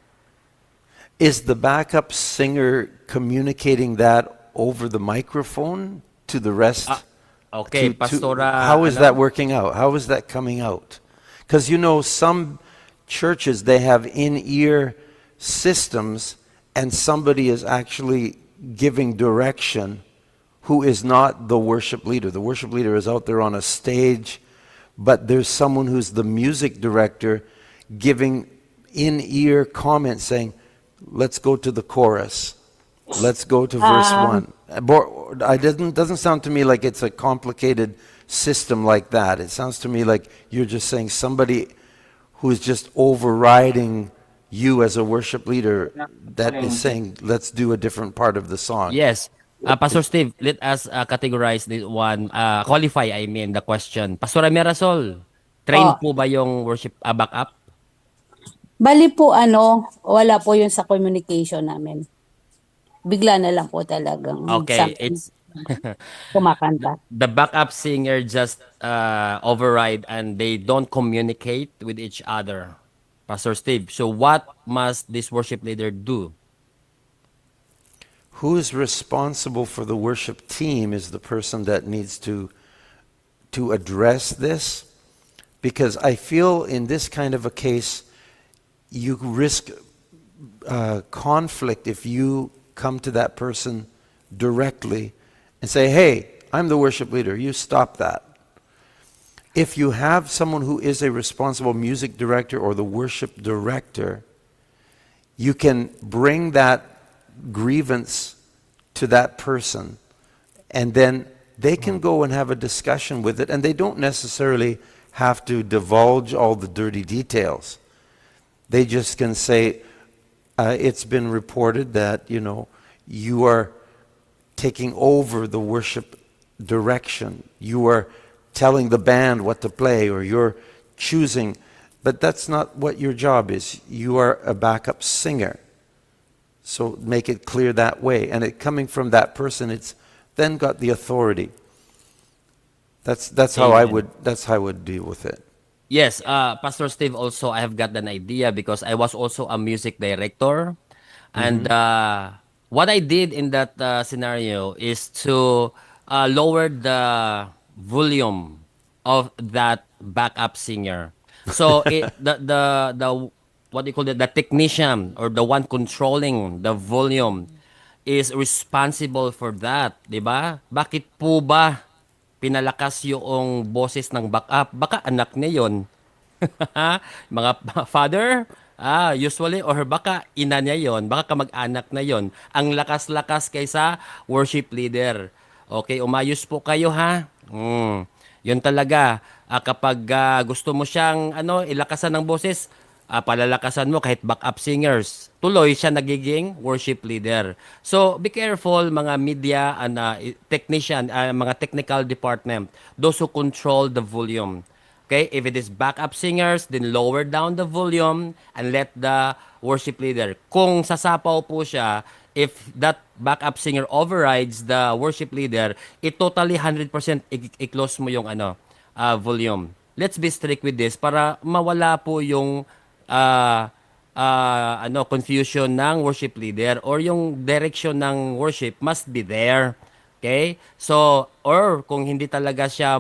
Is the backup singer communicating that over the microphone to the rest? Okay, Pastora. How is that working out? How is that coming out? Because some churches, they have in-ear systems, and somebody is actually giving direction who is not the worship leader. The worship leader is out there on a stage, but there's someone who's the music director giving in-ear comment saying, let's go to the chorus. Let's go to verse Um, 1. I doesn't sound to me like it's a complicated system like that. It sounds to me like you're just saying somebody who's just overriding you as a worship leader that is saying, let's do a different part of the song. Yes. Pastor Steve, let us categorize this one, qualify, I mean, the question. Pastor Emerasol, trained oh, po ba yung worship backup? bali po wala po yun sa communication namin. Bigla na lang po talagang Okay, something it's kumakanta. the backup singer just override and they don't communicate with each other. Pastor Steve, so what must this worship leader do? Who is responsible for the worship team is the person that needs to address this, because I feel in this kind of a case you risk conflict if you come to that person directly and say, hey, I'm the worship leader, you stop that. If you have someone who is a responsible music director or the worship director, you can bring that grievance to that person, and then they can go and have a discussion with it, and they don't necessarily have to divulge all the dirty details. They just can say, it's been reported that, you are taking over the worship direction. You are telling the band what to play, or you're choosing. But that's not what your job is. You are a backup singer. So make it clear that way. And it coming from that person, it's then got the authority. That's how Amen. I would deal with it. Yes, Pastor Steve, also I have got an idea because I was also a music director. And what I did in that scenario is to lower the volume of that backup singer. So the what do you call it, the technician or the one controlling the volume is responsible for that, 'di ba? Bakit po ba pinalakas yung boses ng backup? Baka anak niya 'yon. Mga father, usually, or baka ina niya yon, baka kamag-anak na yon. Ang lakas-lakas kaysa worship leader. Okay, umayos po kayo ha. Yun talaga. Kapag gusto mo siyang ilakasan ng boses, palalakasan mo kahit backup singers. Tuloy siya nagiging worship leader. So, be careful mga media and technician, mga technical department, those who control the volume. Okay, if it is backup singers, then lower down the volume and let the worship leader. Kung sasapaw po siya, if that backup singer overrides the worship leader, it totally 100% i-close mo yung volume. Let's be strict with this para mawala po yung confusion ng worship leader, or yung direction ng worship must be there. Okay? So, or kung hindi talaga siya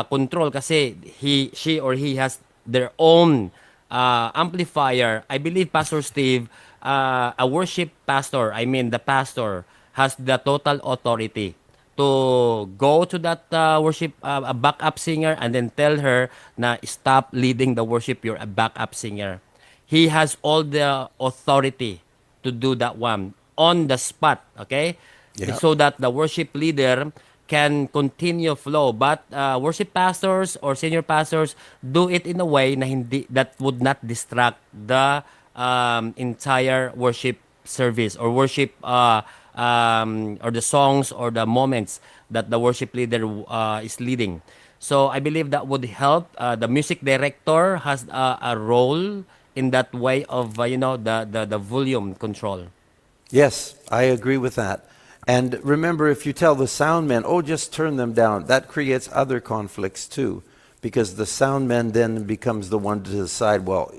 control kasi she or he has their own amplifier. I believe Pastor Steve, a worship pastor, I mean the pastor, has the total authority to go to that worship a backup singer and then tell her na stop leading the worship, you're a backup singer. He has all the authority to do that one on the spot, okay? Yeah. So that the worship leader can continue flow, but worship pastors or senior pastors do it in a way na hindi, that would not distract the entire worship service or worship or the songs or the moments that the worship leader is leading. So I believe that would help. The music director has a role in that way of the volume control. Yes, I agree with that. And remember, if you tell the sound man, oh, just turn them down, that creates other conflicts too, because the sound man then becomes the one to decide, well,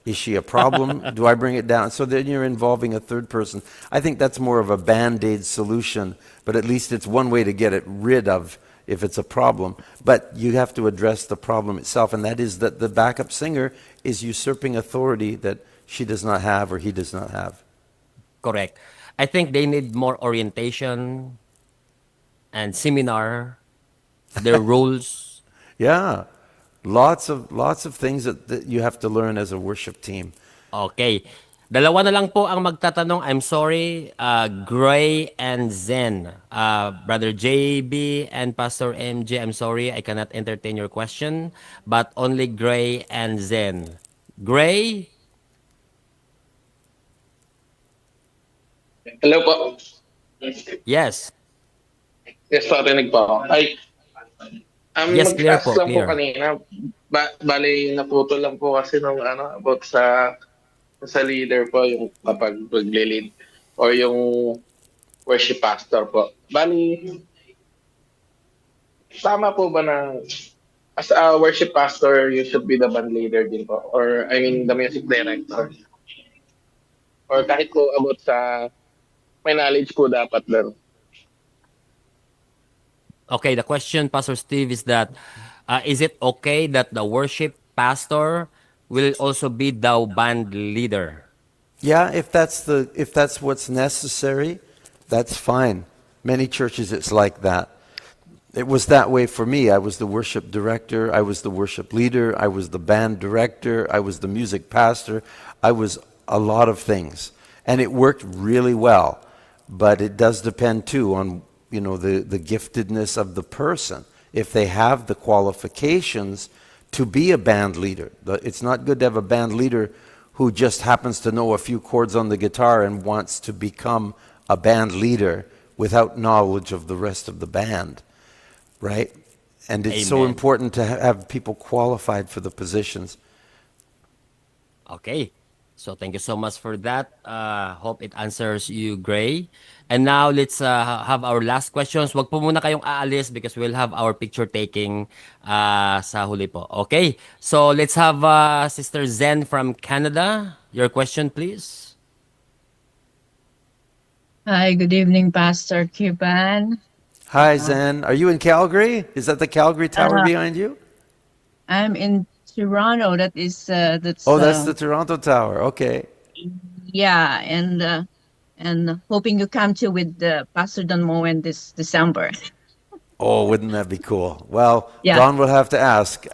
is she a problem? Do I bring it down? So then you're involving a third person. I think that's more of a band-aid solution, but at least it's one way to get it rid of if it's a problem. But you have to address the problem itself, and that is that the backup singer is usurping authority that she does not have or he does not have. Correct. I think they need more orientation and seminar, their roles. Yeah. Lots of things that you have to learn as a worship team. Okay. Dalawa na lang po ang magtatanong. I'm sorry, Gray and Zen. Brother JB and Pastor MJ, I'm sorry, I cannot entertain your question, but only Gray and Zen. Gray? Hello po. Yes. Yes po, rinig po ako. Ay, Yes, clear mag-ask po, lang po clear. kanina. Bali, naputol lang po kasi nung ano, about sa leader po, yung kapag magle-lead or yung worship pastor po. Bali, tama po ba na as a worship pastor, you should be the band leader din po? Or, I mean, the music director? Or kahit po about sa may knowledge po dapat doon? Okay, the question, Pastor Steve, is that is it okay that the worship pastor will also be the band leader? Yeah, if that's what's necessary, that's fine. Many churches it's like that. It was that way for me. I was the worship director, I was the worship leader, I was the band director, I was the music pastor. I was a lot of things. And it worked really well. But it does depend too on, the giftedness of the person. If they have the qualifications to be a band leader. It's not good to have a band leader who just happens to know a few chords on the guitar and wants to become a band leader without knowledge of the rest of the band, right? And it's so Amen. important to have people qualified for the positions. Okay. So thank you so much for that. Hope it answers you, Gray. And now let's have our last questions. Wag po muna kayong aalis because we'll have our picture taking sa huli po. Okay? So let's have Sister Zen from Canada. Your question, please. Hi, good evening, Pastor Kuban. Hi, Uh, Zen. Are you in Calgary? Is that the Calgary Tower uh, behind you? I'm in Toronto. That's Oh, that's the Toronto Tower. Okay. yeah, and hoping to come to with Pastor Don Moen this December. Oh, wouldn't that be cool? Well, Yeah, Don will have to ask.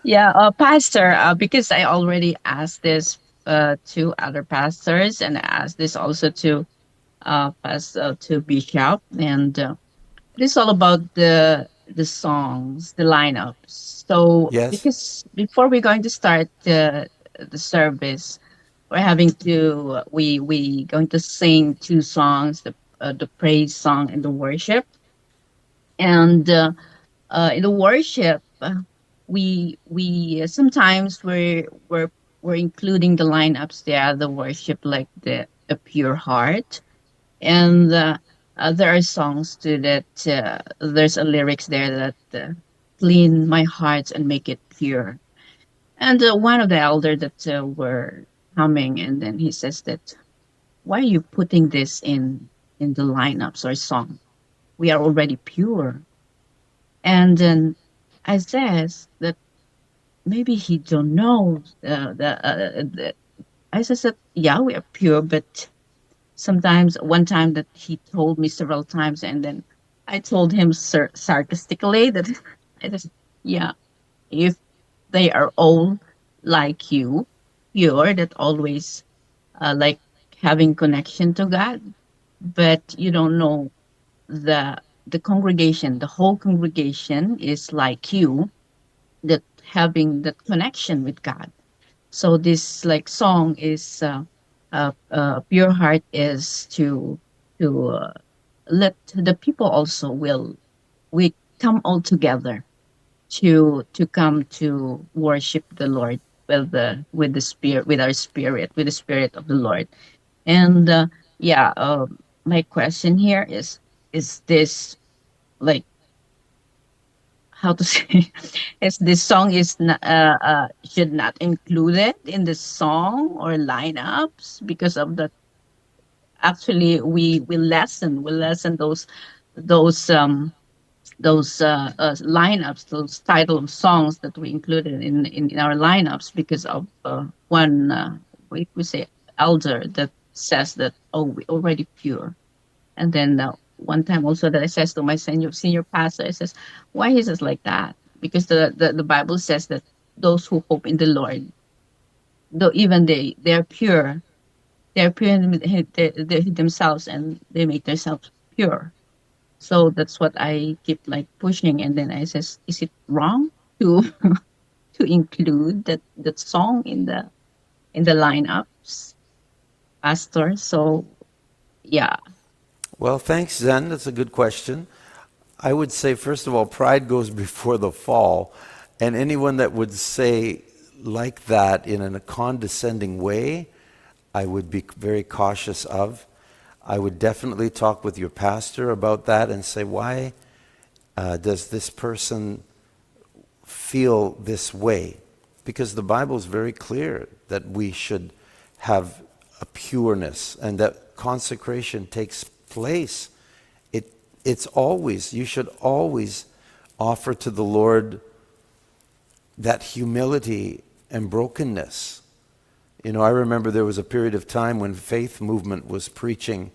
yeah, Pastor. Because I already asked this to other pastors, and I asked this also to to Bishop, and it is all about the songs, the lineups. So Yes? because before we're going to start the service, we're having to we going to sing two songs, the praise song and the worship. And in the worship, we sometimes we're including the lineups there, the worship like the a pure heart, and there are songs too that there's a lyrics there that clean my heart and make it pure. And one of the elder that were humming, and then he says that, why are you putting this in the lineups or song? We are already pure. And then I says that maybe he don't know the I says that yeah, we are pure, but sometimes one time that he told me several times, and then I told him sarcastically that I just, yeah, if they are all like you, pure, that always like having connection to God, but you don't know the congregation, the whole congregation is like you, that having that connection with God. So this like song is pure heart is to let the people also will we come all together to come to worship the Lord with the spirit, with our spirit, with the spirit of the Lord. And yeah, my question here is this like how to say is this song is not, should not included in the song or lineups because of the actually we lessen those lineups, those title of songs that we included in our lineups because of one we say elder that says that, oh, we already pure, and then one time also that I says to my senior pastor, I says, why is it like that? Because the Bible says that those who hope in the Lord, though even they're pure, they're pure in themselves, and they make themselves pure. So that's what I keep like pushing. And then I says, is it wrong to to include that song in the lineups, Pastor? So yeah. Well, thanks, Zen. That's a good question. I would say, first of all, pride goes before the fall. And anyone that would say like that in a condescending way, I would be very cautious of. I would definitely talk with your pastor about that and say, why does this person feel this way? Because the Bible is very clear that we should have a pureness and that consecration takes place. It's always, you should always offer to the Lord that humility and brokenness. You know, I remember there was a period of time when Faith Movement was preaching,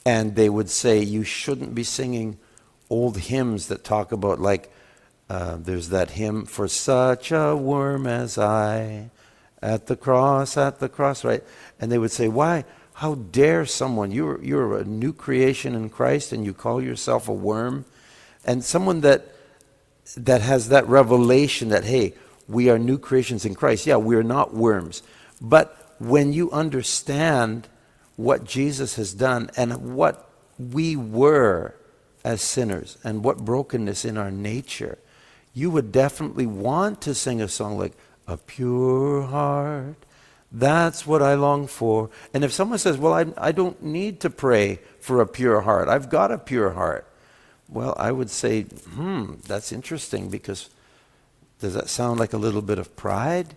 and they would say you shouldn't be singing old hymns that talk about, like, there's that hymn, for such a worm as I, at the cross, right? And they would say, why? How dare someone, you're a new creation in Christ and you call yourself a worm? And someone that has that revelation that, hey, we are new creations in Christ. Yeah, we're not worms. But when you understand what Jesus has done and what we were as sinners and what brokenness in our nature, you would definitely want to sing a song like, a pure heart, that's what I long for. And if someone says, well, I don't need to pray for a pure heart, I've got a pure heart. Well, I would say, that's interesting, because does that sound like a little bit of pride?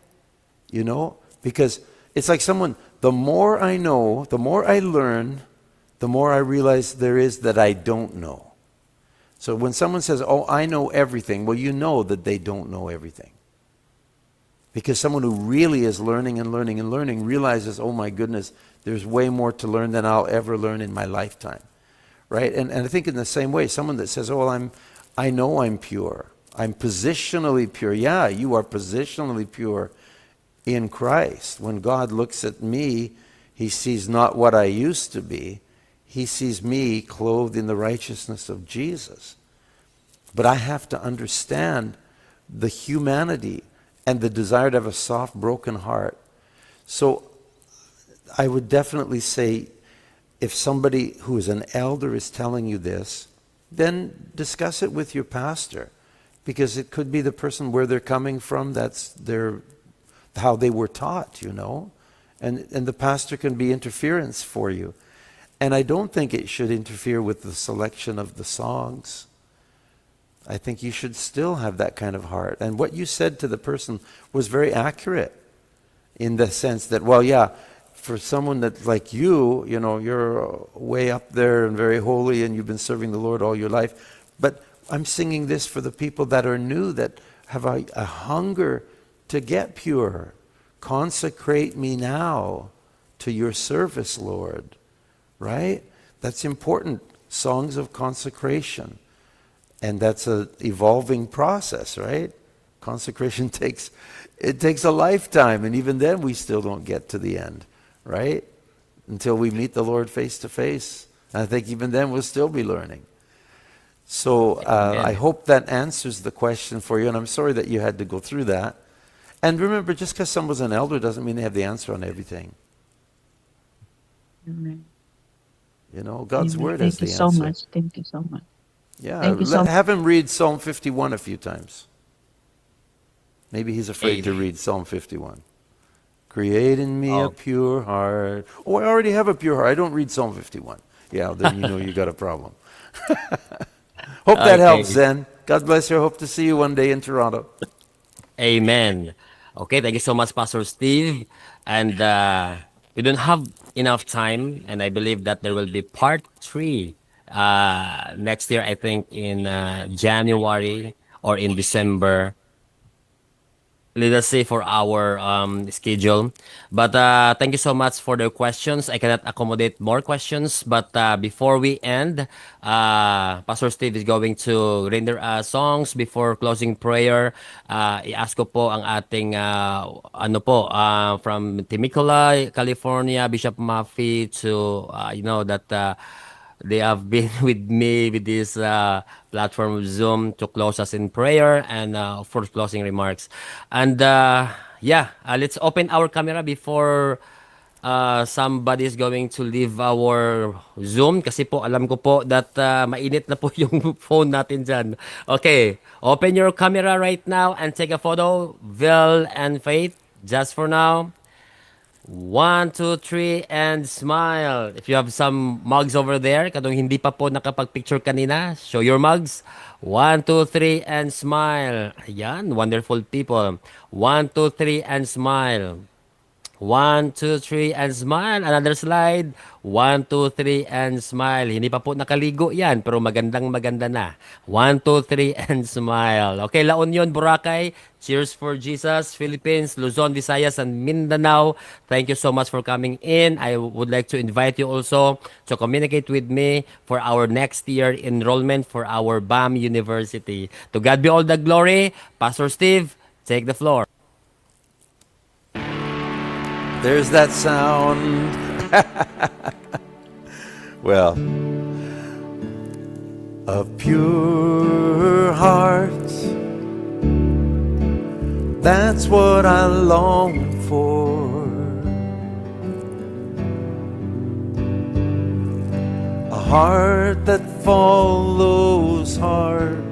You know? Because it's like someone, the more I know, the more I learn, the more I realize there is that I don't know. So when someone says, oh, I know everything, well, you know that they don't know everything. Because someone who really is learning and learning and learning realizes, oh my goodness, there's way more to learn than I'll ever learn in my lifetime. Right? And I think in the same way, someone that says, oh, well, I know I'm pure. I'm positionally pure. Yeah, you are positionally pure in Christ. When God looks at me, he sees not what I used to be. He sees me clothed in the righteousness of Jesus. But I have to understand the humanity and the desire to have a soft, broken heart. So I would definitely say, if somebody who is an elder is telling you this, then discuss it with your pastor, because it could be the person where they're coming from, that's how they were taught, you know. And the pastor can be interference for you. And I don't think it should interfere with the selection of the songs. I think you should still have that kind of heart. And what you said to the person was very accurate, in the sense that, well, yeah, for someone that's like you, you know, you're way up there and very holy and you've been serving the Lord all your life. But I'm singing this for the people that are new, that have a hunger to get pure. Consecrate me now to your service, Lord. Right? That's important. Songs of consecration. And that's an evolving process, right? Consecration takes a lifetime, and even then we still don't get to the end, right? Until we meet the Lord face to face. And I think even then we'll still be learning. So I hope that answers the question for you, and I'm sorry that you had to go through that. And remember, just because someone's an elder doesn't mean they have the answer on everything. Amen. You know, God's Amen. word has Thank you the so answer. much. Thank you so much. Yeah, Thank you so much. have him read Psalm 51 a few times. Maybe he's afraid to Amen. read Psalm 51. Create in me a Oh, pure heart. Oh, I already have a pure heart. I don't read Psalm 51. Yeah, then you know you got a problem. Hope that helps, okay. Zen. God bless you. Hope to see you one day in Toronto. Amen. Okay, thank you so much, Pastor Steve. And we don't have enough time, and I believe that there will be part three next year, I think in January or in December. let us say for our schedule. But thank you so much for the questions. I cannot accommodate more questions. But before we end, Pastor Steve is going to render songs before closing prayer. I-ask ko po ang ating ano po from Temecula, California, Bishop Maffei to that they have been with me with this platform of Zoom to close us in prayer and for closing remarks. And let's open our camera before somebody is going to leave our Zoom kasi po alam ko po that mainit na po yung phone natin dyan. Okay, open your camera right now and take a photo. Vil and Faith, just for now. One, two, three, and smile. If you have some mugs over there, kadong hindi pa po nakapag-picture kanina, show your mugs. One, two, three, and smile. Ayan, wonderful people. One, two, three, and smile. One, two, three, and smile. Another slide. One, two, three, and smile. Hindi pa po nakaligo yan, pero magandang maganda na. One, two, three, and smile. Okay, La Union, Boracay. Cheers for Jesus. Philippines, Luzon, Visayas, and Mindanao. Thank you so much for coming in. I would like to invite you also to communicate with me for our next year enrollment for our BAM University. To God be all the glory. Pastor Steve, take the floor. There's that sound. Well, a pure heart, that's what I long for. A heart that follows hard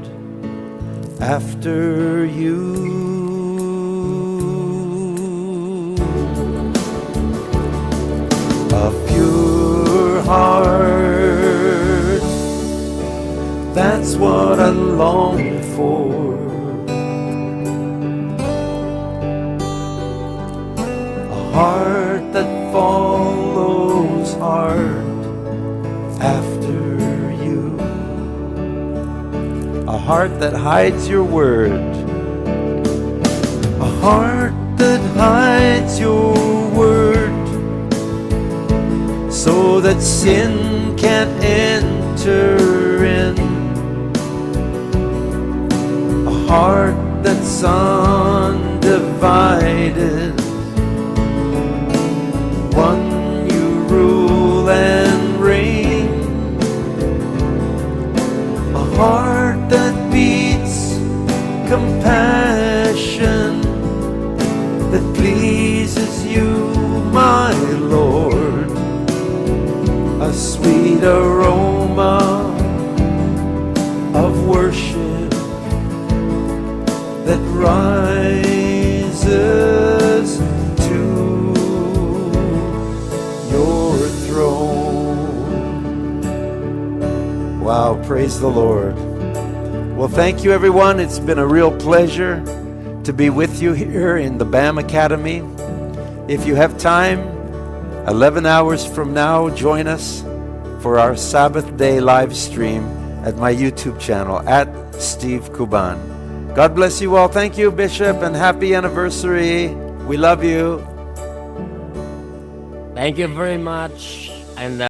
after you. A pure heart, that's what I long for. A heart that follows hard after you. A heart that hides your word. A heart that hides your word, so that sin can't enter in. A heart that's undivided, one you rule and reign. A heart that beats compassion, that pleases you, my Lord. A sweet aroma of worship that rises to your throne. Wow, praise the Lord. Well, thank you, everyone. It's been a real pleasure to be with you here in the BAM Academy. If you have time, 11 hours from now, join us for our Sabbath day live stream at my YouTube channel, at Steve Kuban. God bless you all. Thank you, Bishop, and happy anniversary. We love you. Thank you very much. And